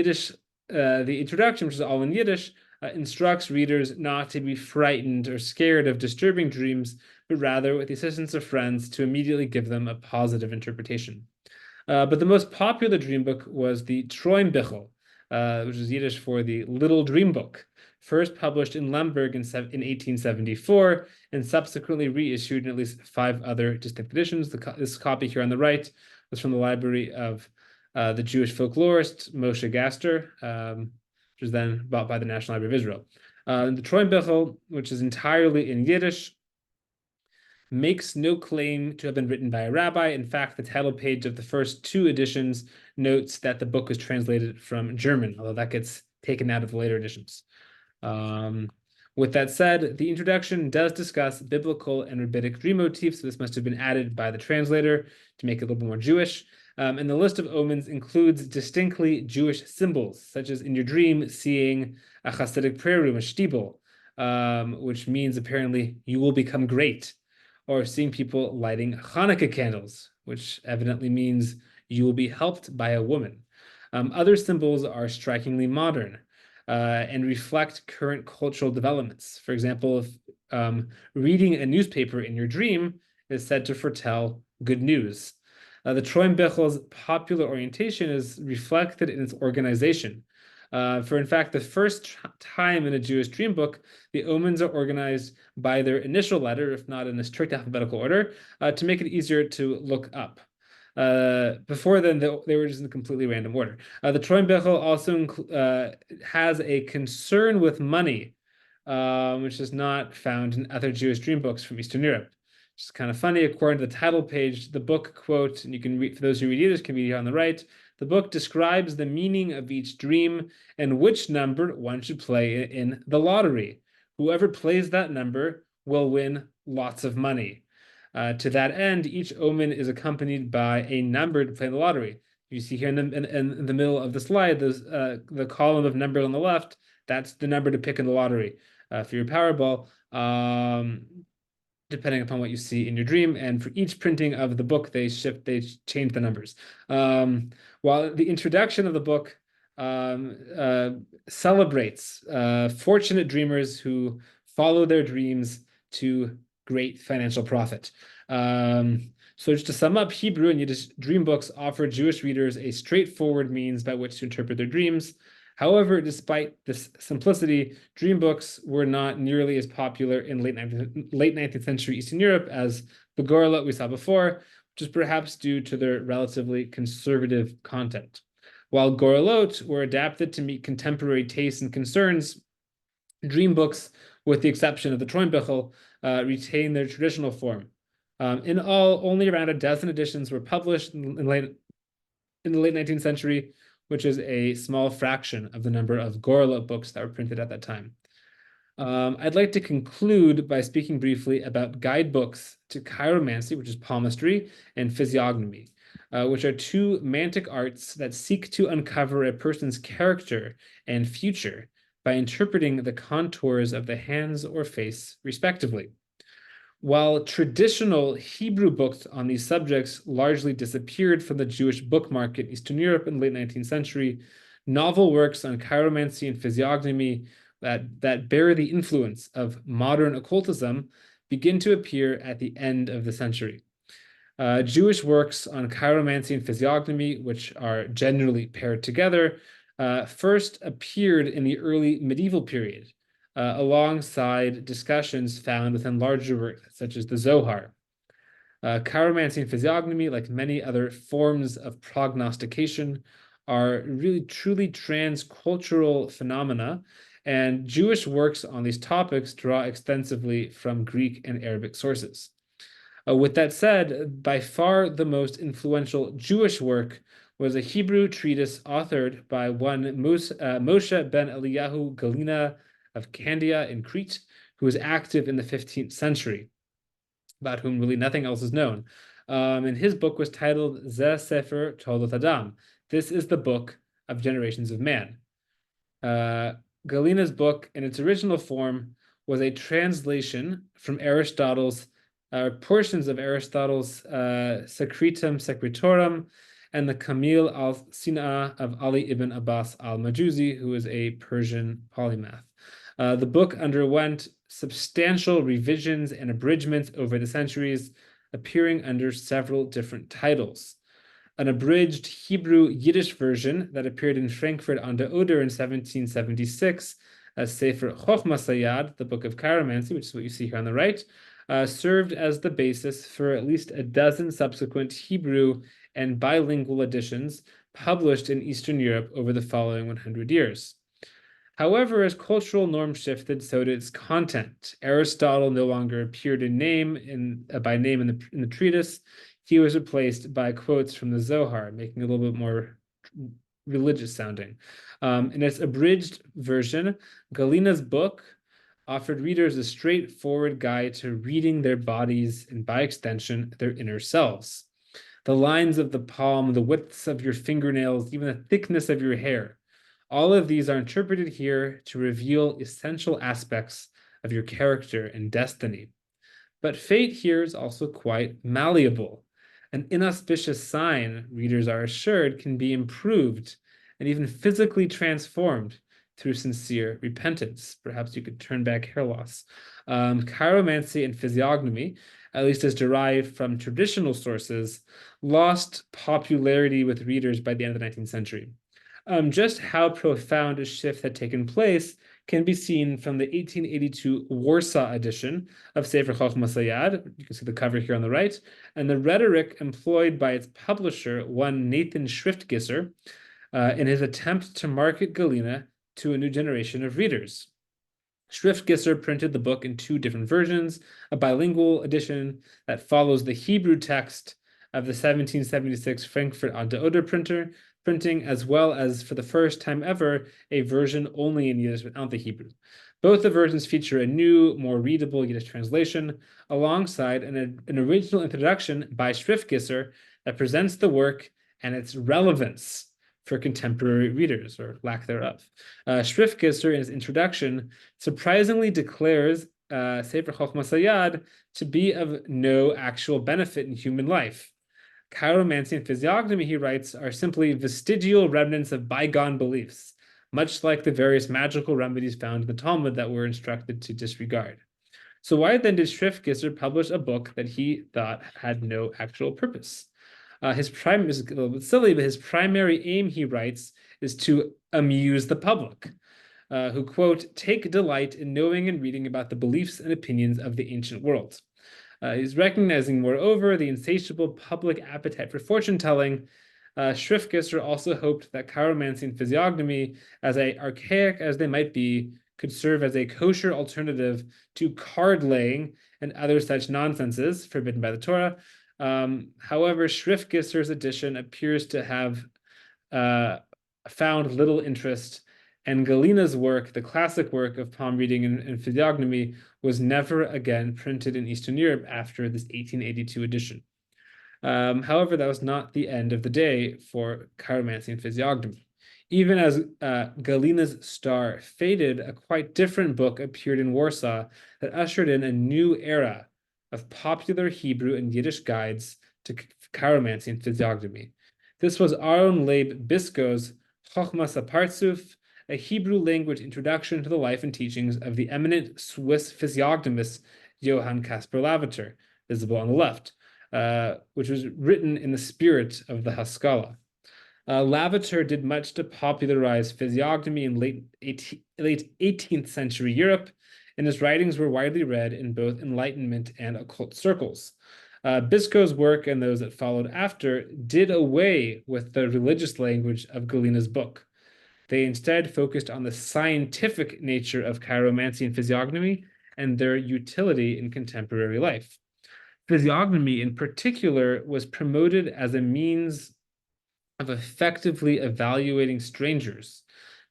introduction, which is all in Yiddish, instructs readers not to be frightened or scared of disturbing dreams, but rather, with the assistance of friends, to immediately give them a positive interpretation. But the most popular dream book was the Träumbuch, which is Yiddish for the Little Dream Book, first published in Lemberg in 1874, and subsequently reissued in at least 5 other distinct editions. This copy here on the right was from the library of the Jewish folklorist Moshe Gaster, which was then bought by the National Library of Israel. The Träumbuch, which is entirely in Yiddish, makes no claim to have been written by a rabbi. In fact, the title page of the first 2 editions notes that the book was translated from German, although that gets taken out of the later editions. With that said, the introduction does discuss biblical and rabbinic dream motifs, so this must have been added by the translator to make it a little bit more Jewish. And the list of omens includes distinctly Jewish symbols, such as in your dream seeing a Hasidic prayer room, a shtibel, which means apparently you will become great, or seeing people lighting Hanukkah candles, which evidently means you will be helped by a woman. Other symbols are strikingly modern and reflect current cultural developments. For example, if reading a newspaper in your dream is said to foretell good news. The Träumbuch's popular orientation is reflected in its organization. For in fact, the first time in a Jewish dream book, the omens are organized by their initial letter, if not in a strict alphabetical order, to make it easier to look up. Before then, they were just in a completely random order. The Träumbuch also has a concern with money, which is not found in other Jewish dream books from Eastern Europe. It's kind of funny. According to the title page, the book, quote, and you can read, for those who read Yiddish, can read here on the right, the book describes the meaning of each dream and which number one should play in the lottery. Whoever plays that number will win lots of money. To that end, each omen is accompanied by a number to play in the lottery. You see here in the middle of the slide, the column of numbers on the left, that's the number to pick in the lottery for your Powerball, depending upon what you see in your dream. And for each printing of the book, they change the numbers. While the introduction of the book celebrates fortunate dreamers who follow their dreams to great financial profit. So just to sum up, Hebrew and Yiddish dream books offer Jewish readers a straightforward means by which to interpret their dreams. However, despite this simplicity, dream books were not nearly as popular in late 19th century Eastern Europe as the Gorla we saw before, which is perhaps due to their relatively conservative content. While Gorlot were adapted to meet contemporary tastes and concerns, dream books, with the exception of the Träumbuch, retain their traditional form. In all, only around a dozen editions were published in the late 19th century, which is a small fraction of the number of Gorla books that were printed at that time. I'd like to conclude by speaking briefly about guidebooks to chiromancy, which is palmistry, and physiognomy, which are 2 mantic arts that seek to uncover a person's character and future by interpreting the contours of the hands or face, respectively. While traditional Hebrew books on these subjects largely disappeared from the Jewish book market in Eastern Europe in the late 19th century, novel works on chiromancy and physiognomy that bear the influence of modern occultism begin to appear at the end of the century. Jewish works on chiromancy and physiognomy, which are generally paired together, first appeared in the early medieval period, alongside discussions found within larger works such as the Zohar. Chiromancy and physiognomy, like many other forms of prognostication, are really truly transcultural phenomena, and Jewish works on these topics draw extensively from Greek and Arabic sources. With that said, by far the most influential Jewish work was a Hebrew treatise authored by one Moshe ben Eliyahu Galina of Candia in Crete, who was active in the 15th century, about whom really nothing else is known. And his book was titled Ze Sefer Toldot Adam. This is the book of generations of man. Galina's book, in its original form, was a translation from Aristotle's portions of Aristotle's Secretum Secretorum and the Kamil al-Sina of Ali ibn Abbas al-Majuzi, who is a Persian polymath. The book underwent substantial revisions and abridgments over the centuries, appearing under several different titles. An abridged Hebrew Yiddish version that appeared in Frankfurt an der Oder in 1776 as Sefer Chochmas Hayad, the Book of Chiromancy, which is what you see here on the right, served as the basis for at least a dozen subsequent Hebrew and bilingual editions published in Eastern Europe over the following 100 years. However, as cultural norms shifted, so did its content. Aristotle no longer appeared by name in the treatise. He was replaced by quotes from the Zohar, making it a little bit more religious sounding. In its abridged version, Galina's book offered readers a straightforward guide to reading their bodies and, by extension, their inner selves. The lines of the palm, the widths of your fingernails, even the thickness of your hair. All of these are interpreted here to reveal essential aspects of your character and destiny. But fate here is also quite malleable. An inauspicious sign, readers are assured, can be improved and even physically transformed through sincere repentance. Perhaps you could turn back hair loss. Chiromancy and physiognomy, at least as derived from traditional sources, lost popularity with readers by the end of the 19th century. Just how profound a shift had taken place can be seen from the 1882 Warsaw edition of Sefer Chochmas Hayad. You can see the cover here on the right, and the rhetoric employed by its publisher, one Nathan Schriftgisser, in his attempt to market Galina to a new generation of readers. Schriftgisser printed the book in two different versions, a bilingual edition that follows the Hebrew text of the 1776 Frankfurt an der Oder printing, as well as, for the first time ever, a version only in Yiddish without the Hebrew. Both the versions feature a new, more readable Yiddish translation, alongside an original introduction by Schriftgisser that presents the work and its relevance for contemporary readers, or lack thereof. Schriftgisser, in his introduction, surprisingly declares Sefer Chochmas Hayad to be of no actual benefit in human life. Chiromancy and physiognomy, he writes, are simply vestigial remnants of bygone beliefs, much like the various magical remedies found in the Talmud that we're instructed to disregard. So why then did Schriftgisser publish a book that he thought had no actual purpose? His primary is a little bit silly, but his primary aim, he writes, is to amuse the public, who, quote, take delight in knowing and reading about the beliefs and opinions of the ancient world. He's recognizing, moreover, the insatiable public appetite for fortune-telling. Schriftgisser also hoped that chiromancy and physiognomy, as archaic as they might be, could serve as a kosher alternative to card-laying and other such nonsenses forbidden by the Torah. However, Schriftgisser's edition appears to have found little interest, and Galina's work, the classic work of palm reading and physiognomy, was never again printed in Eastern Europe after this 1882 edition. However, that was not the end of the day for chiromancy and physiognomy. Even as Galina's star faded, a quite different book appeared in Warsaw that ushered in a new era of popular Hebrew and Yiddish guides to chiromancy and physiognomy. This was Aaron Leib Bisko's Chochmas HaPartzuf, a Hebrew language introduction to the life and teachings of the eminent Swiss physiognomist Johann Caspar Lavater, visible on the left, which was written in the spirit of the Haskalah. Lavater did much to popularize physiognomy in late 18th century Europe, and his writings were widely read in both Enlightenment and occult circles. Bisko's work and those that followed after did away with the religious language of Galina's book. They instead focused on the scientific nature of chiromancy and physiognomy and their utility in contemporary life. Physiognomy in particular was promoted as a means of effectively evaluating strangers,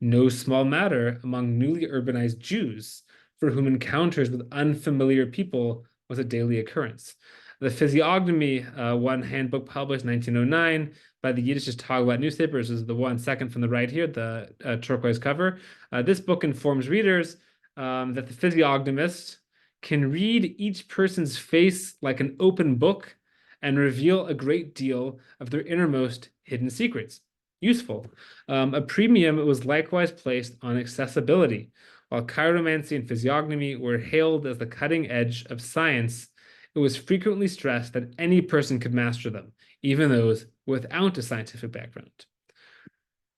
no small matter among newly urbanized Jews, for whom encounters with unfamiliar people was a daily occurrence. The Physiognomy, one handbook published in 1909 by the Yiddish Tagblatt newspapers, is the one second from the right here, the turquoise cover. This book informs readers that the physiognomist can read each person's face like an open book and reveal a great deal of their innermost hidden secrets. Useful. A premium was likewise placed on accessibility. While chiromancy and physiognomy were hailed as the cutting edge of science, it was frequently stressed that any person could master them, even those without a scientific background.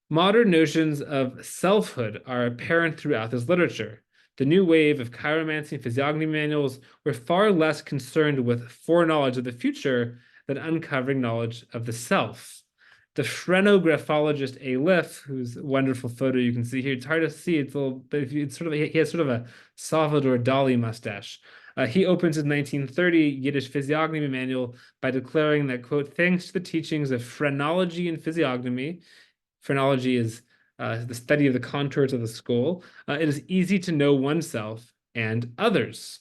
Modern notions of selfhood are apparent throughout this literature. The new wave of chiromancy and physiognomy manuals were far less concerned with foreknowledge of the future than uncovering knowledge of the self. The phrenographologist Oief, whose wonderful photo you can see here, it's hard to see, it's a little, but he has sort of a Salvador Dali mustache. He opens his 1930 Yiddish physiognomy manual by declaring that, quote, thanks to the teachings of phrenology and physiognomy, phrenology is the study of the contours of the skull, it is easy to know oneself and others.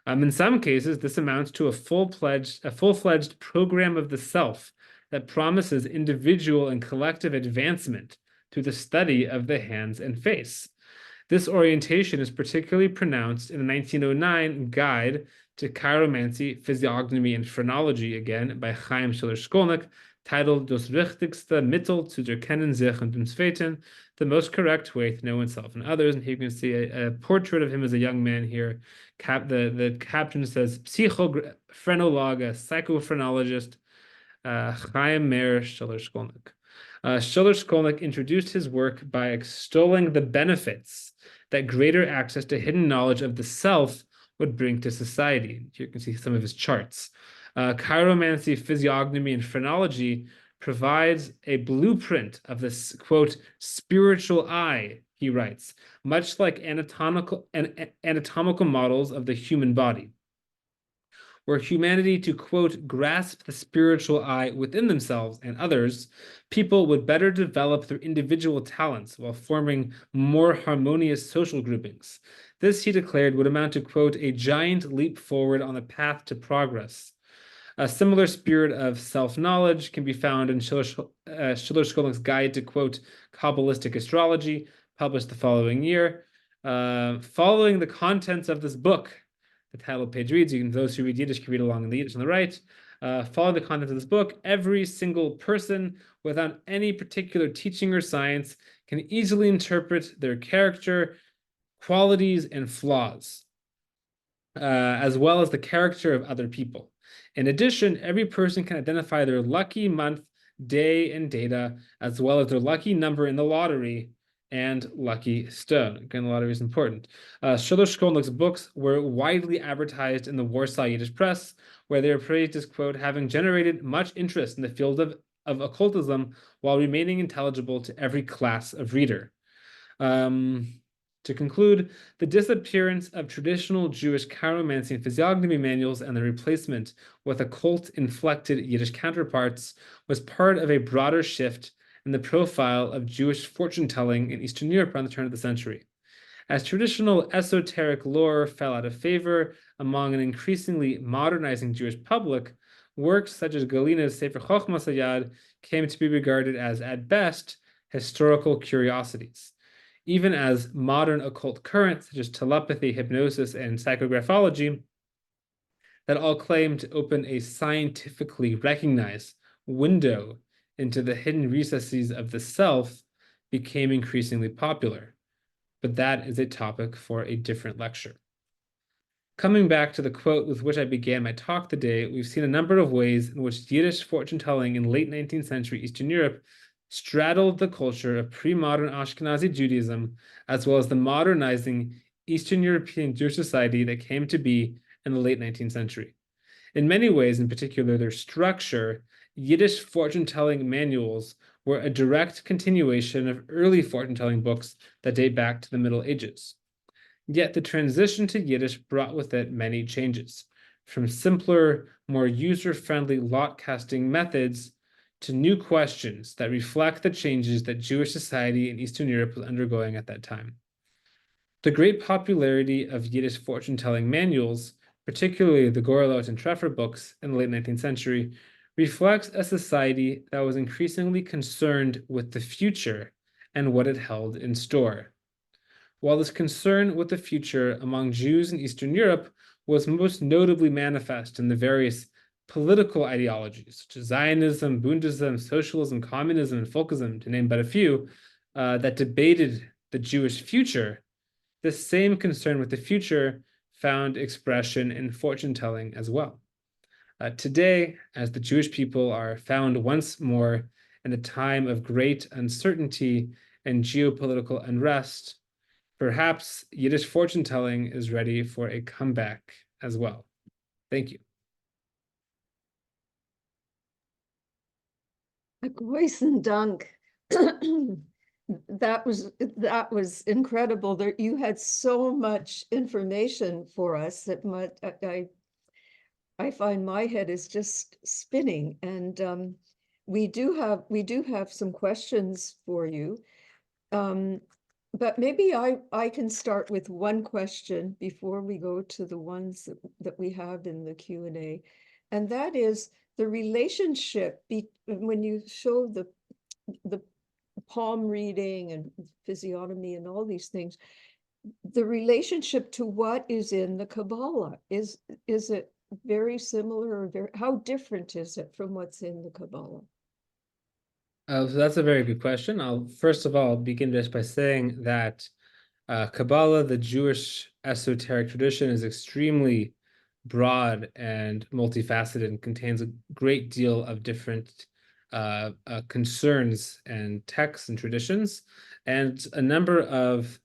In some cases, this amounts to a full-fledged program of the self that promises individual and collective advancement through the study of the hands and face. This orientation is particularly pronounced in the 1909 Guide to Chiromancy, Physiognomy, and Phrenology, again by Chaim Schiller-Skolnick, titled Das wichtigste Mittel zu erkennen sich und uns Weten, the most correct way to know oneself and others. And here you can see a portrait of him as a young man here. The caption says, Psychophrenologue, a psychophrenologist, Chaim Meir Schiller-Skolnick. Schiller-Skolnick introduced his work by extolling the benefits that greater access to hidden knowledge of the self would bring to society. Here you can see some of his charts. Chiromancy, physiognomy, and phrenology provides a blueprint of this, quote, spiritual eye, he writes, much like anatomical models of the human body. Were humanity to, quote, grasp the spiritual eye within themselves and others, people would better develop their individual talents while forming more harmonious social groupings. This, he declared, would amount to, quote, a giant leap forward on the path to progress. A similar spirit of self-knowledge can be found in Schiller-Skolnick's Guide to, quote, Kabbalistic Astrology, published the following year. Following the contents of this book, the title page reads, those who read Yiddish can read along in the Yiddish on the right. Following the contents of this book, every single person, without any particular teaching or science, can easily interpret their character, qualities, and flaws, as well as the character of other people. In addition, every person can identify their lucky month, day, and data, as well as their lucky number in the lottery and lucky stone. Again, the lottery is important. Schiller-Skolnick's books were widely advertised in the Warsaw Yiddish press, where they are praised as, quote, having generated much interest in the field of occultism while remaining intelligible to every class of reader. To conclude, the disappearance of traditional Jewish chiromancy and physiognomy manuals and the replacement with occult-inflected Yiddish counterparts was part of a broader shift in the profile of Jewish fortune-telling in Eastern Europe around the turn of the century. As traditional esoteric lore fell out of favor among an increasingly modernizing Jewish public, works such as Galina's Sefer Chochmas Hayad came to be regarded as, at best, historical curiosities. Even as modern occult currents, such as telepathy, hypnosis, and psychographology, that all claim to open a scientifically recognized window into the hidden recesses of the self, became increasingly popular. But that is a topic for a different lecture. Coming back to the quote with which I began my talk today, we've seen a number of ways in which Yiddish fortune-telling in late 19th century Eastern Europe straddled the culture of pre-modern Ashkenazi Judaism, as well as the modernizing Eastern European Jewish society that came to be in the late 19th century. In many ways, in particular their structure, Yiddish fortune-telling manuals were a direct continuation of early fortune-telling books that date back to the Middle Ages. Yet the transition to Yiddish brought with it many changes. from simpler, more user-friendly lot casting methods to new questions that reflect the changes that Jewish society in Eastern Europe was undergoing at that time. The great popularity of Yiddish fortune-telling manuals, particularly the Gorelot and Treffer books in the late 19th century, reflects a society that was increasingly concerned with the future and what it held in store. While this concern with the future among Jews in Eastern Europe was most notably manifest in the various political ideologies, such as Zionism, Bundism, socialism, communism, and folkism, to name but a few, that debated the Jewish future, this same concern with the future found expression in fortune-telling as well. Today, as the Jewish people are found once more in a time of great uncertainty and geopolitical unrest, perhaps Yiddish fortune-telling is ready for a comeback as well. Thank you. Großen Dank. That was incredible. There, you had so much information for us that I find my head is just spinning. And we do have some questions for you. But maybe I can start with one question before we go to the ones that we have in the Q&A. And that is the relationship when you show the palm reading and physiognomy and all these things, the relationship to what is in the Kabbalah. Is it very similar or how different is it from what's in the Kabbalah? So that's a very good question. I'll first of all begin just by saying that Kabbalah, the Jewish esoteric tradition, is extremely broad and multifaceted and contains a great deal of different concerns and texts and traditions. And a number of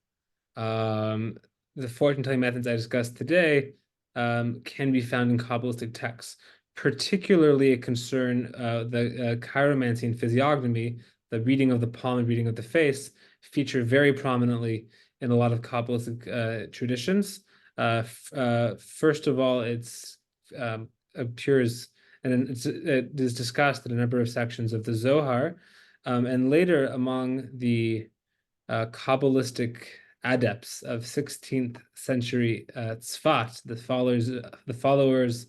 the fortune-telling methods I discussed today can be found in Kabbalistic texts, particularly a concern, the chiromancy and physiognomy, the reading of the palm and reading of the face, feature very prominently in a lot of Kabbalistic traditions. First of all, it appears and it is discussed in a number of sections of the Zohar, and later among the Kabbalistic adepts of 16th century Tzfat, the followers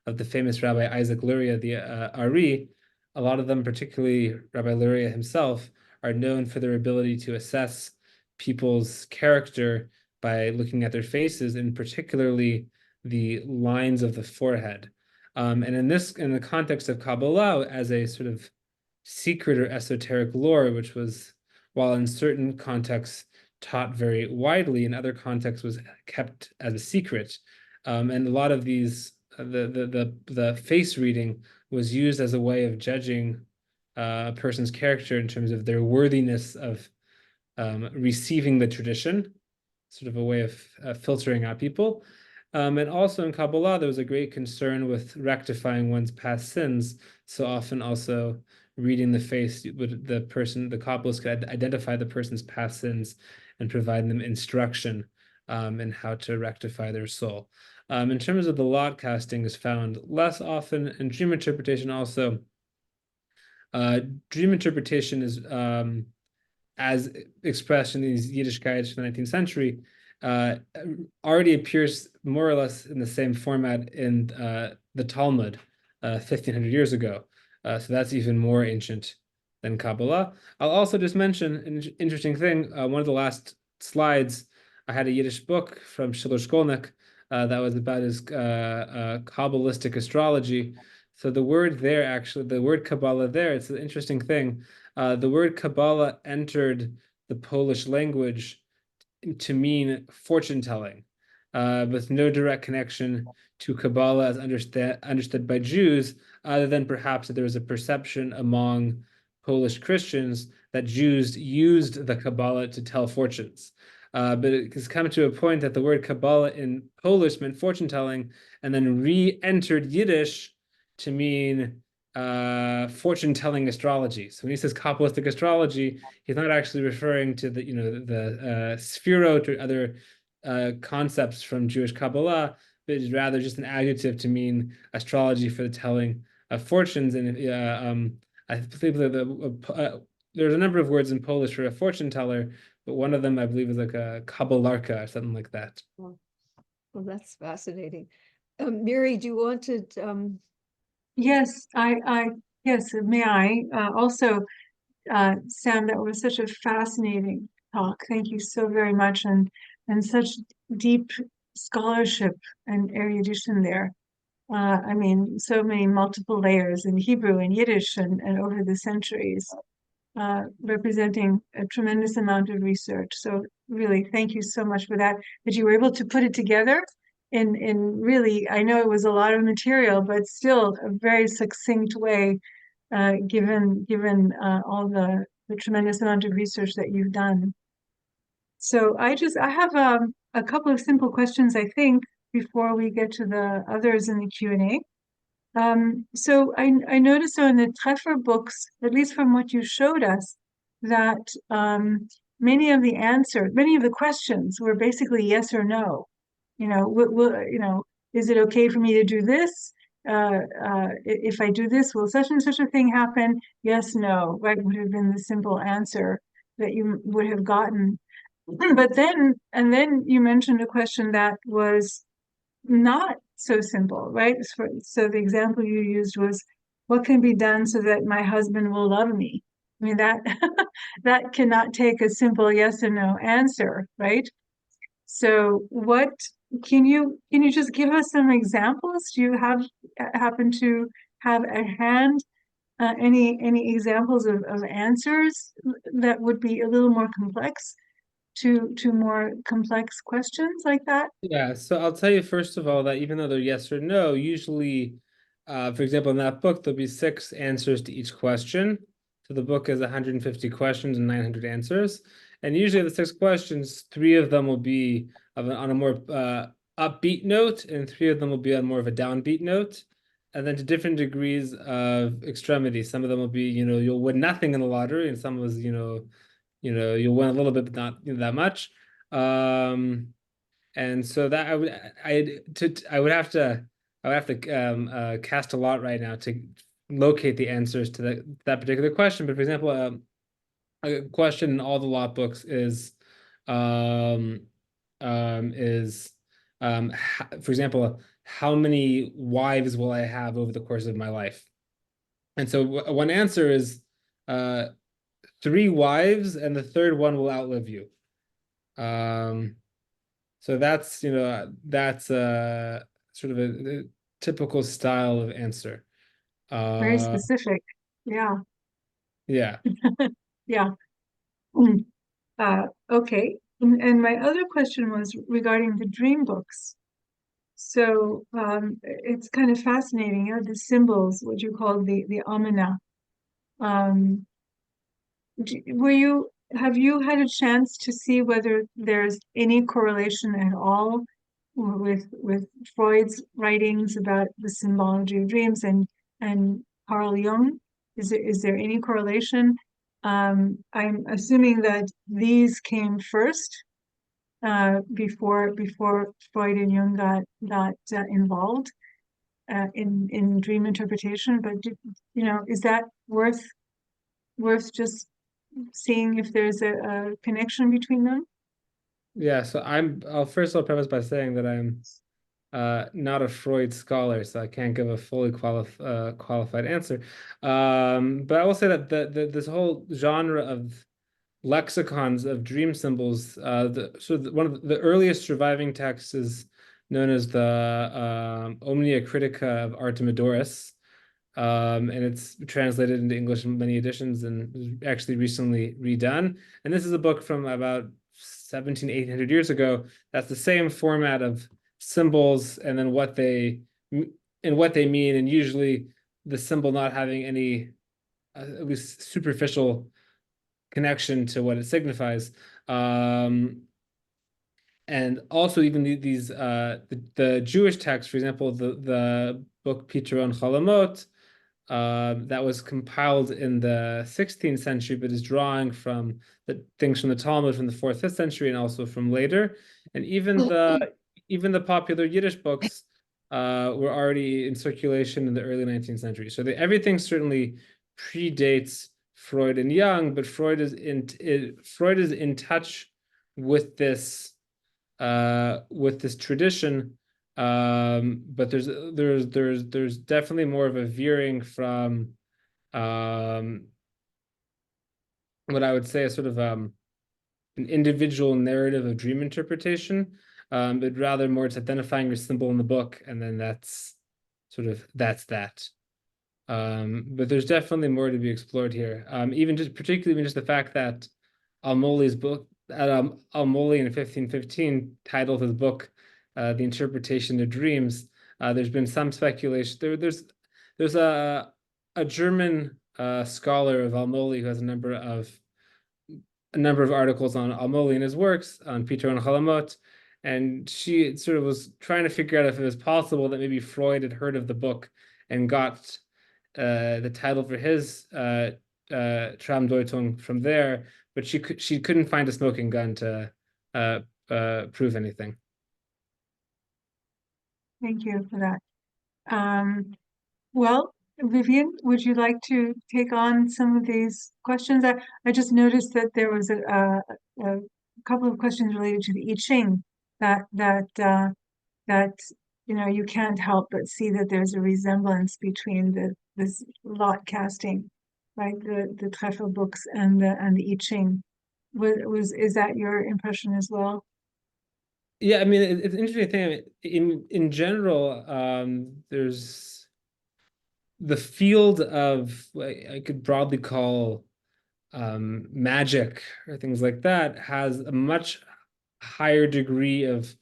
of the famous Rabbi Isaac Luria, the Ari. A lot of them, particularly Rabbi Luria himself, are known for their ability to assess people's character by looking at their faces, and particularly the lines of the forehead. And in the context of Kabbalah, as a sort of secret or esoteric lore, which was, while in certain contexts taught very widely, in other contexts was kept as a secret. And a lot of these, the face reading was used as a way of judging a person's character in terms of their worthiness of receiving the tradition, sort of a way of filtering out people. And also in Kabbalah, there was a great concern with rectifying one's past sins. So often also reading the face, the Kabbalist could identify the person's past sins and provide them instruction in how to rectify their soul. In terms of the lot casting, is found less often in dream interpretation also. Dream interpretation is, as expressed in these Yiddish guides from the 19th century, already appears more or less in the same format in the Talmud 1,500 years ago. So that's even more ancient than Kabbalah. I'll also just mention an interesting thing. One of the last slides, I had a Yiddish book from Shiller Shkolnik that was about his Kabbalistic astrology. So the word there, actually, the word Kabbalah there, it's an interesting thing. The word Kabbalah entered the Polish language to mean fortune-telling, with no direct connection to Kabbalah as understood by Jews, other than perhaps that there was a perception among Polish Christians that Jews used the Kabbalah to tell fortunes. But it has come to a point that the word Kabbalah in Polish meant fortune-telling, and then re-entered Yiddish to mean fortune-telling astrology. So when he says Kabbalistic astrology, he's not actually referring to the Sphirot or other concepts from Jewish Kabbalah, but is rather just an adjective to mean astrology for the telling of fortunes. And I believe that there's a number of words in Polish for a fortune teller, but one of them I believe is like a kabalarka or something like that. Well, that's fascinating. Miri, do you want to Yes, yes, may I? Also, Sam, that was such a fascinating talk. Thank you so very much, and such deep scholarship and erudition there. I mean, so many multiple layers in Hebrew and Yiddish and over the centuries, representing a tremendous amount of research. So really, thank you so much for that you were able to put it together in really, I know it was a lot of material, but still a very succinct way, given all the tremendous amount of research that you've done. So I have a couple of simple questions, I think, before we get to the others in the Q&A. So I noticed in the Treffer books, at least from what you showed us, that many of the questions were basically yes or no. You know, is it okay for me to do this? If I do this, will such and such a thing happen? Yes, no, right, would have been the simple answer that you would have gotten. But then you mentioned a question that was not so simple, right? So the example you used was, what can be done so that my husband will love me? I mean, that that cannot take a simple yes or no answer, right? So what can you just give us some examples? Do you happen to have at hand any examples of answers that would be a little more complex to more complex questions like that? Yeah, so I'll tell you first of all that even though they're yes or no, usually, for example, in that book, there'll be 6 answers to each question. So the book has 150 questions and 900 answers. And usually the 6 questions, 3 of them will be on a more upbeat note, and 3 of them will be on more of a downbeat note. And then to different degrees of extremity. Some of them will be, you'll win nothing in the lottery, and some was, you'll win a little bit, but not that much. And so that I would have to cast a lot right now to locate the answers to that particular question. But for example, a question in all the law books is for example, how many wives will I have over the course of my life? And so one answer is 3 wives, and the 3rd one will outlive you. So that's, that's sort of a typical style of answer. Very specific. Yeah. Yeah. Yeah. Okay. And my other question was regarding the dream books. So it's kind of fascinating, the symbols, what you call the amina. Have you had a chance to see whether there's any correlation at all with Freud's writings about the symbology of dreams and Carl Jung? Is there any correlation? I'm assuming that these came first before Freud and Jung got involved in dream interpretation. But is that worth just seeing if there's a connection between them? Yeah, so I'll preface by saying that I'm not a Freud scholar, so I can't give a fully qualified answer. But I will say that this whole genre of lexicons of dream symbols, one of the earliest surviving texts is known as the Omnia Critica of Artemidorus. And it's translated into English in many editions and was actually recently redone. And this is a book from about 1800 years ago. That's the same format of symbols and then what they mean, and usually the symbol not having any at least superficial connection to what it signifies. And also even these the Jewish text, for example, the book Pitron Cholamot, that was compiled in the 16th century, but is drawing from the things from the Talmud from the 4th, 5th century, and also from later. And even even the popular Yiddish books were already in circulation in the early 19th century. So everything certainly predates Freud and Jung, but Freud is in touch with this tradition. But there's definitely more of a veering from what I would say is sort of an individual narrative of dream interpretation, but rather more it's identifying your symbol in the book, and then that's that. But there's definitely more to be explored here. Particularly just the fact that Al-Moli's book, Al-Moli in 1515 titled his book "The Interpretation of Dreams." There's been some speculation. There's a German scholar of Al-Moli who has a number of articles on Al-Moli and his works on Peter and Chalamot, and she sort of was trying to figure out if it was possible that maybe Freud had heard of the book and got the title for his Traumdeutung from there, but she couldn't find a smoking gun to prove anything. Thank you for that. Well, Vivian, would you like to take on some of these questions? I just noticed that there was a couple of questions related to the I Ching that you can't help but see that there's a resemblance between this lot casting, right? The Treffer books and the I Ching. Is that your impression as well? Yeah, I mean, it's an interesting thing. In general, there's the field of what I could broadly call magic or things like that has a much higher degree of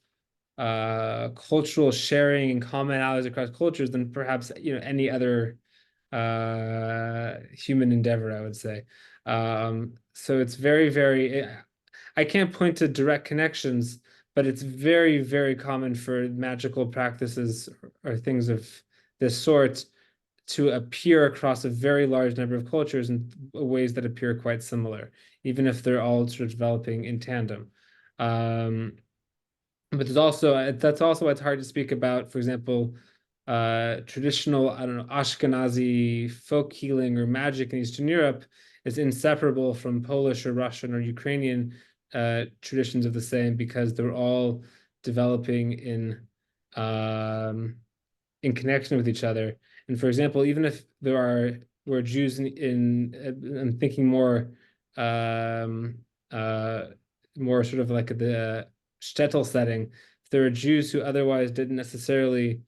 cultural sharing and commonalities across cultures than perhaps any other human endeavor, I would say. So it's very, very, I can't point to direct connections, but it's very, very common for magical practices or things of this sort to appear across a very large number of cultures in ways that appear quite similar, even if they're all sort of developing in tandem. But that's also why it's hard to speak about, for example, traditional, I don't know, Ashkenazi folk healing or magic in Eastern Europe is inseparable from Polish or Russian or Ukrainian traditions of the same, because they're all developing in connection with each other. And for example, even if were Jews I'm thinking more sort of like the shtetl setting, if there were Jews who otherwise didn't necessarily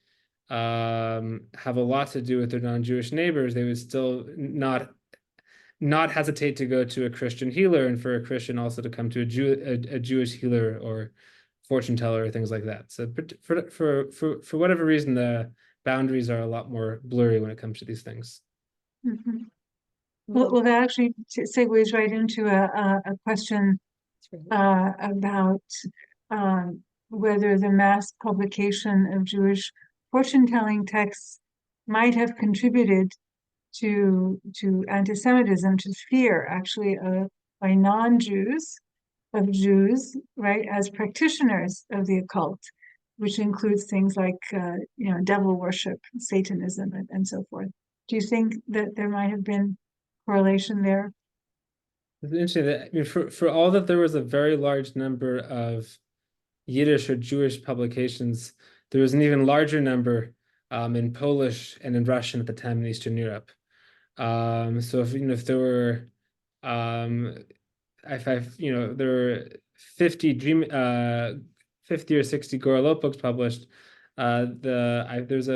have a lot to do with their non-Jewish neighbors, they would still not hesitate to go to a Christian healer, and for a Christian also to come to a Jewish healer or fortune teller or things like that. So for whatever reason, the boundaries are a lot more blurry when it comes to these things. Mm-hmm. Well, that actually segues right into a question about whether the mass publication of Jewish fortune-telling texts might have contributed to anti-Semitism, to fear actually by non-Jews of Jews, right, as practitioners of the occult, which includes things like devil worship, Satanism, and so forth. Do you think that there might have been correlation there? It's interesting that, I mean, for all that there was a very large number of Yiddish or Jewish publications, there was an even larger number in Polish and in Russian at the time in Eastern Europe. So if there were there were 50 or 60 Gorolot books published, there's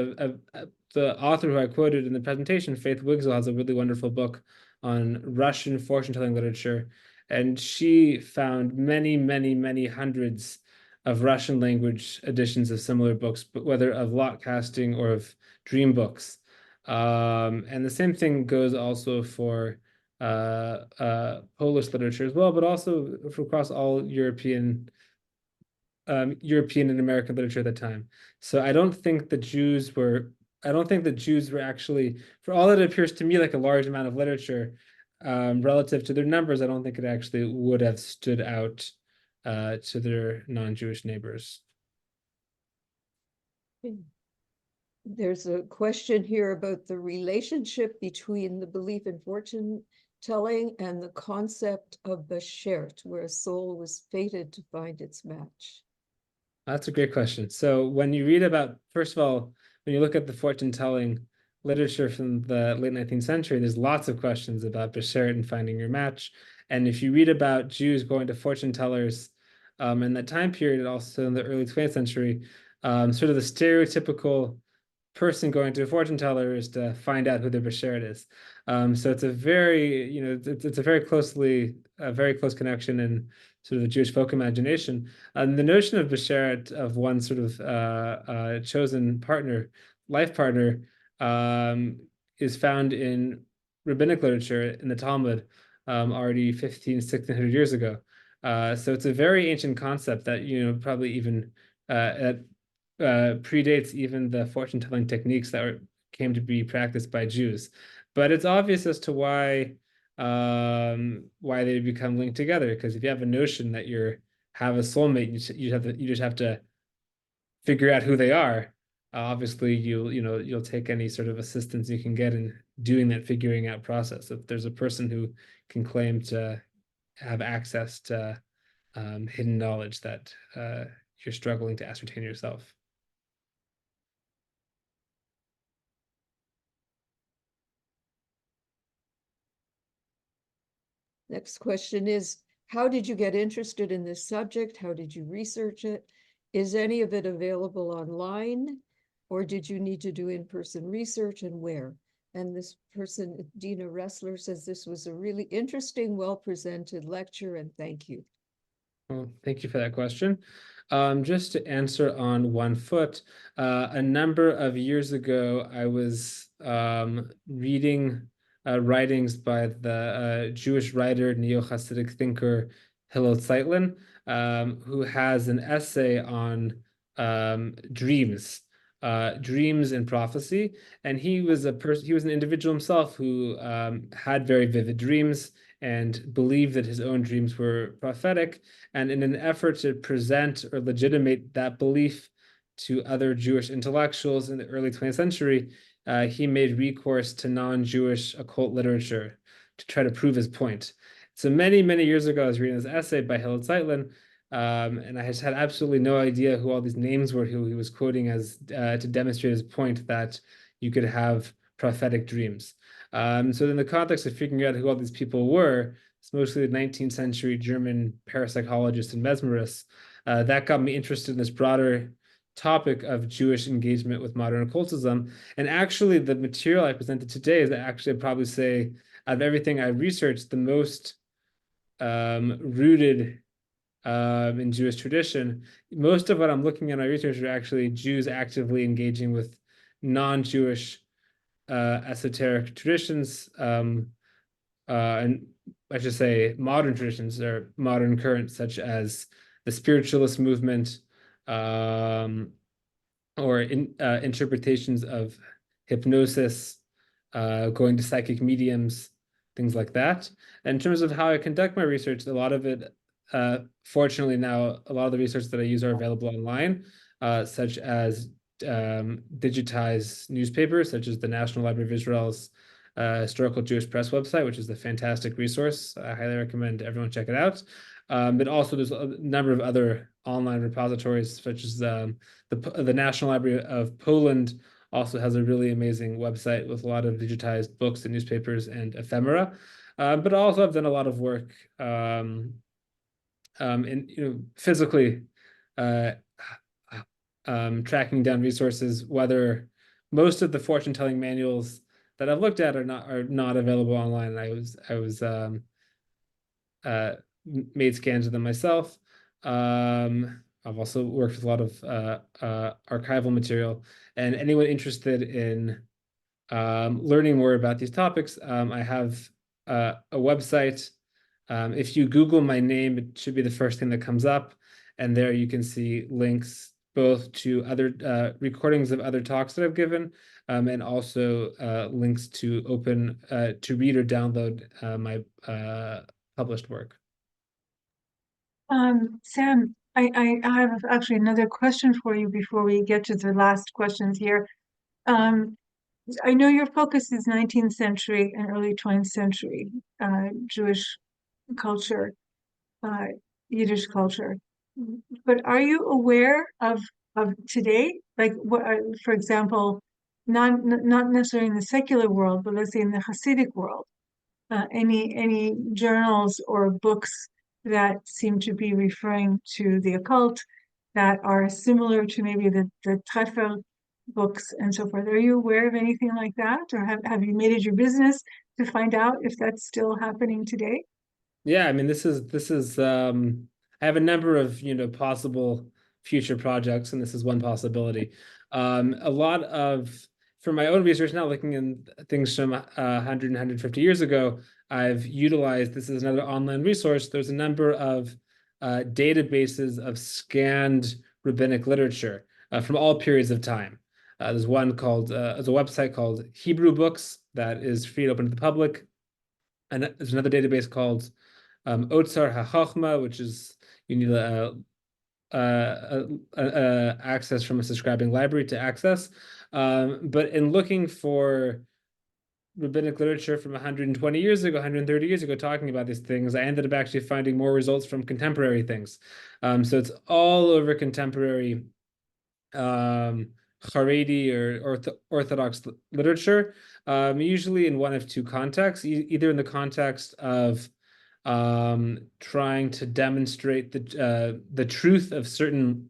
the author who I quoted in the presentation, Faith Wigsell, has a really wonderful book on Russian fortune-telling literature, and she found many, many, many hundreds of Russian language editions of similar books, but whether of lot casting or of dream books. And the same thing goes also for Polish literature as well, but also across all European and American literature at the time. So I don't think the Jews were actually, for all that it appears to me like a large amount of literature, relative to their numbers, I don't think it actually would have stood out to their non-Jewish neighbors. Okay. There's a question here about the relationship between the belief in fortune telling and the concept of beshert, where a soul was fated to find its match. That's a great question. So when you read about, first of all, when you look at the fortune-telling literature from the late 19th century, there's lots of questions about beshert and finding your match. And if you read about Jews going to fortune tellers in that time period, also in the early 20th century, sort of the stereotypical person going to a fortune teller is to find out who their beshert is. So it's a very, it's a very close connection in sort of the Jewish folk imagination. And the notion of beshert, of one sort of chosen partner, life partner, is found in rabbinic literature in the Talmud already 1600 years ago. So it's a very ancient concept that, probably even predates even the fortune-telling techniques that came to be practiced by Jews. But it's obvious as to why they become linked together. Because if you have a notion that you have a soulmate, you just have to figure out who they are. Obviously, you'll take any sort of assistance you can get in doing that figuring out process. If there's a person who can claim to have access to hidden knowledge that you're struggling to ascertain yourself. Next question is, how did you get interested in this subject? How did you research it? Is any of it available online, or did you need to do in-person research, and where? And this person, Dina Ressler, says this was a really interesting, well-presented lecture, and thank you. Well, thank you for that question. Just to answer on one foot, a number of years ago, I was reading writings by the Jewish writer, neo-Hasidic thinker Hillel Zeitlin, who has an essay on dreams and prophecy. And he was an individual himself who had very vivid dreams and believed that his own dreams were prophetic. And in an effort to present or legitimate that belief to other Jewish intellectuals in the early 20th century, he made recourse to non-Jewish occult literature to try to prove his point. So many, many years ago, I was reading this essay by Hillel Zeitlin, and I just had absolutely no idea who all these names were, who he was quoting as to demonstrate his point that you could have prophetic dreams. So in the context of figuring out who all these people were, it's mostly the 19th century German parapsychologists and mesmerists, that got me interested in this broader topic of Jewish engagement with modern occultism. And actually, the material I presented today is actually, I'd probably say, out of everything I researched, the most rooted in Jewish tradition. Most of what I'm looking at in my research are actually Jews actively engaging with non-Jewish esoteric traditions, and I should say modern traditions or modern currents, such as the spiritualist movement, or interpretations of hypnosis, going to psychic mediums, things like that. And in terms of how I conduct my research, a lot of it, fortunately now, a lot of the research that I use are available online, such as digitized newspapers, such as the National Library of Israel's Historical Jewish Press website, which is a fantastic resource. I highly recommend everyone check it out. But also there's a number of other online repositories, such as the National Library of Poland also has a really amazing website with a lot of digitized books and newspapers and ephemera. But also I've done a lot of work in physically tracking down resources, whether most of the fortune-telling manuals that I've looked at are not available online. I was made scans of them myself. I've also worked with a lot of archival material, and anyone interested in learning more about these topics, I have a website. If you Google my name, it should be the first thing that comes up, and there you can see links both to other recordings of other talks that I've given, and also links to read or download my published work. Sam, I have actually another question for you before we get to the last questions here. I know your focus is 19th century and early 20th century Jewish culture, Yiddish culture. But are you aware of today, like what, for example, not necessarily in the secular world, but let's say in the Hasidic world, any journals or books that seem to be referring to the occult that are similar to maybe the Treffer books and so forth? Are you aware of anything like that, or have you made it your business to find out if that's still happening today? Yeah, I mean, this is I have a number of, possible future projects, and this is one possibility. A lot of, for my own research now, looking in things from 100 and 150 years ago, I've utilized, this is another online resource. There's a number of databases of scanned rabbinic literature from all periods of time. There's one called, there's a website called Hebrew Books that is free and open to the public. And there's another database called Otsar HaChochma, which is, you need access from a subscribing library to access. But in looking for rabbinic literature from 120 years ago, 130 years ago, talking about these things, I ended up actually finding more results from contemporary things. So it's all over contemporary Haredi or Orthodox literature, usually in one of two contexts, either in the context of trying to demonstrate the truth of certain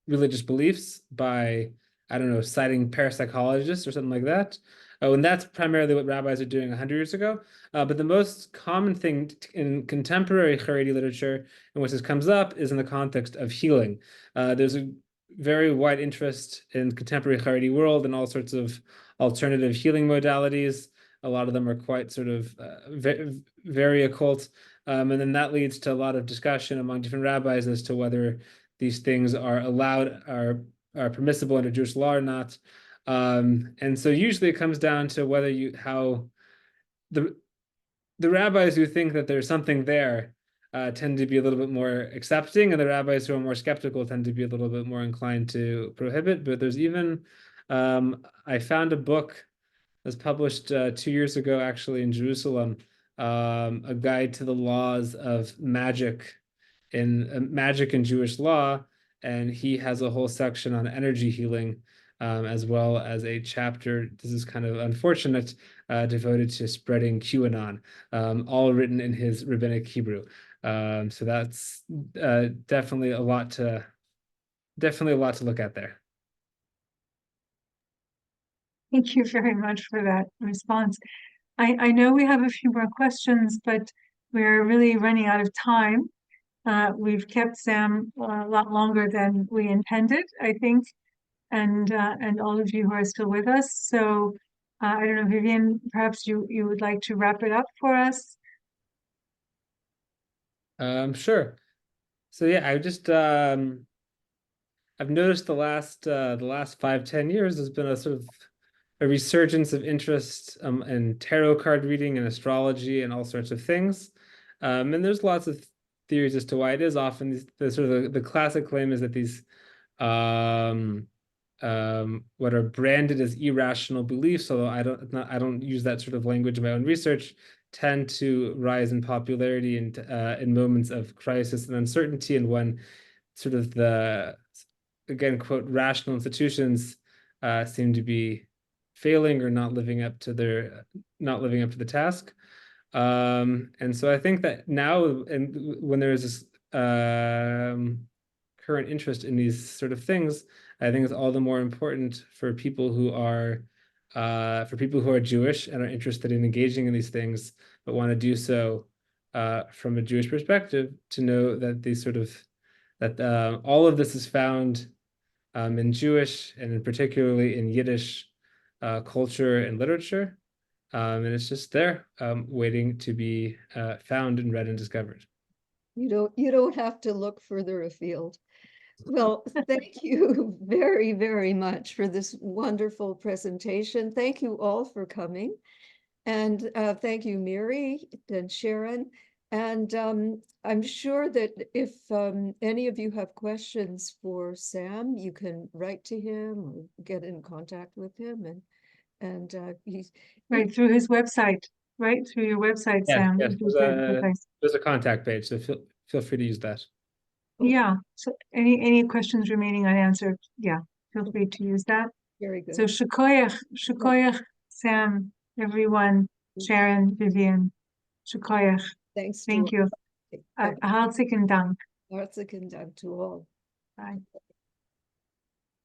religious beliefs by, I don't know, citing parapsychologists or something like that. Oh, and that's primarily what rabbis are doing 100 years ago. But the most common thing in contemporary Haredi literature in which this comes up is in the context of healing. There's a very wide interest in contemporary Haredi world and all sorts of alternative healing modalities. A lot of them are quite sort of very occult. And then that leads to a lot of discussion among different rabbis as to whether these things are allowed, are permissible under Jewish law or not. And so usually it comes down to whether how the rabbis who think that there's something there tend to be a little bit more accepting, and the rabbis who are more skeptical tend to be a little bit more inclined to prohibit. But there's even, I found a book that was published 2 years ago, actually, in Jerusalem, a guide to the laws of magic in Jewish law, and he has a whole section on energy healing, as well as a chapter, this is kind of unfortunate, devoted to spreading QAnon, all written in his rabbinic Hebrew. So that's definitely a lot to look at there. Thank you very much for that response. I know we have a few more questions, but we're really running out of time. We've kept Sam a lot longer than we intended, I think, and all of you who are still with us. So I don't know, Vivian, perhaps you would like to wrap it up for us? Sure. So yeah, I just I've noticed the last 5-10 years there's been a sort of a resurgence of interest in tarot card reading and astrology and all sorts of things. And there's lots of theories as to why it is. Often the classic claim is that these what are branded as irrational beliefs, although I don't use that sort of language in my own research, tend to rise in popularity in moments of crisis and uncertainty, and when sort of the, again, quote, rational institutions seem to be failing or not living up to the task. And so I think that now, and when there is this current interest in these sort of things, I think it's all the more important for people who are Jewish and are interested in engaging in these things, but want to do so from a Jewish perspective, to know that all of this is found in Jewish, and in particularly in Yiddish culture and literature, and it's just there, waiting to be found and read and discovered. You don't have to look further afield. Well, thank you very, very much for this wonderful presentation. Thank you all for coming. And thank you, Miri and Sharon. And I'm sure that if any of you have questions for Sam, you can write to him or get in contact with him. And he's Right, through his website, right? Through your website, Yes, Sam. yes, If you said the place. there's a contact page, so feel free to use that. Yeah, so any questions remaining unanswered, yeah, feel free to use that. very good. So Shkoyach, Sam, everyone, Sharon, Vivian, Shkoyach, Thanks thank to you. all. Hartlichen Dank. Herzlichen Dank to all. Bye.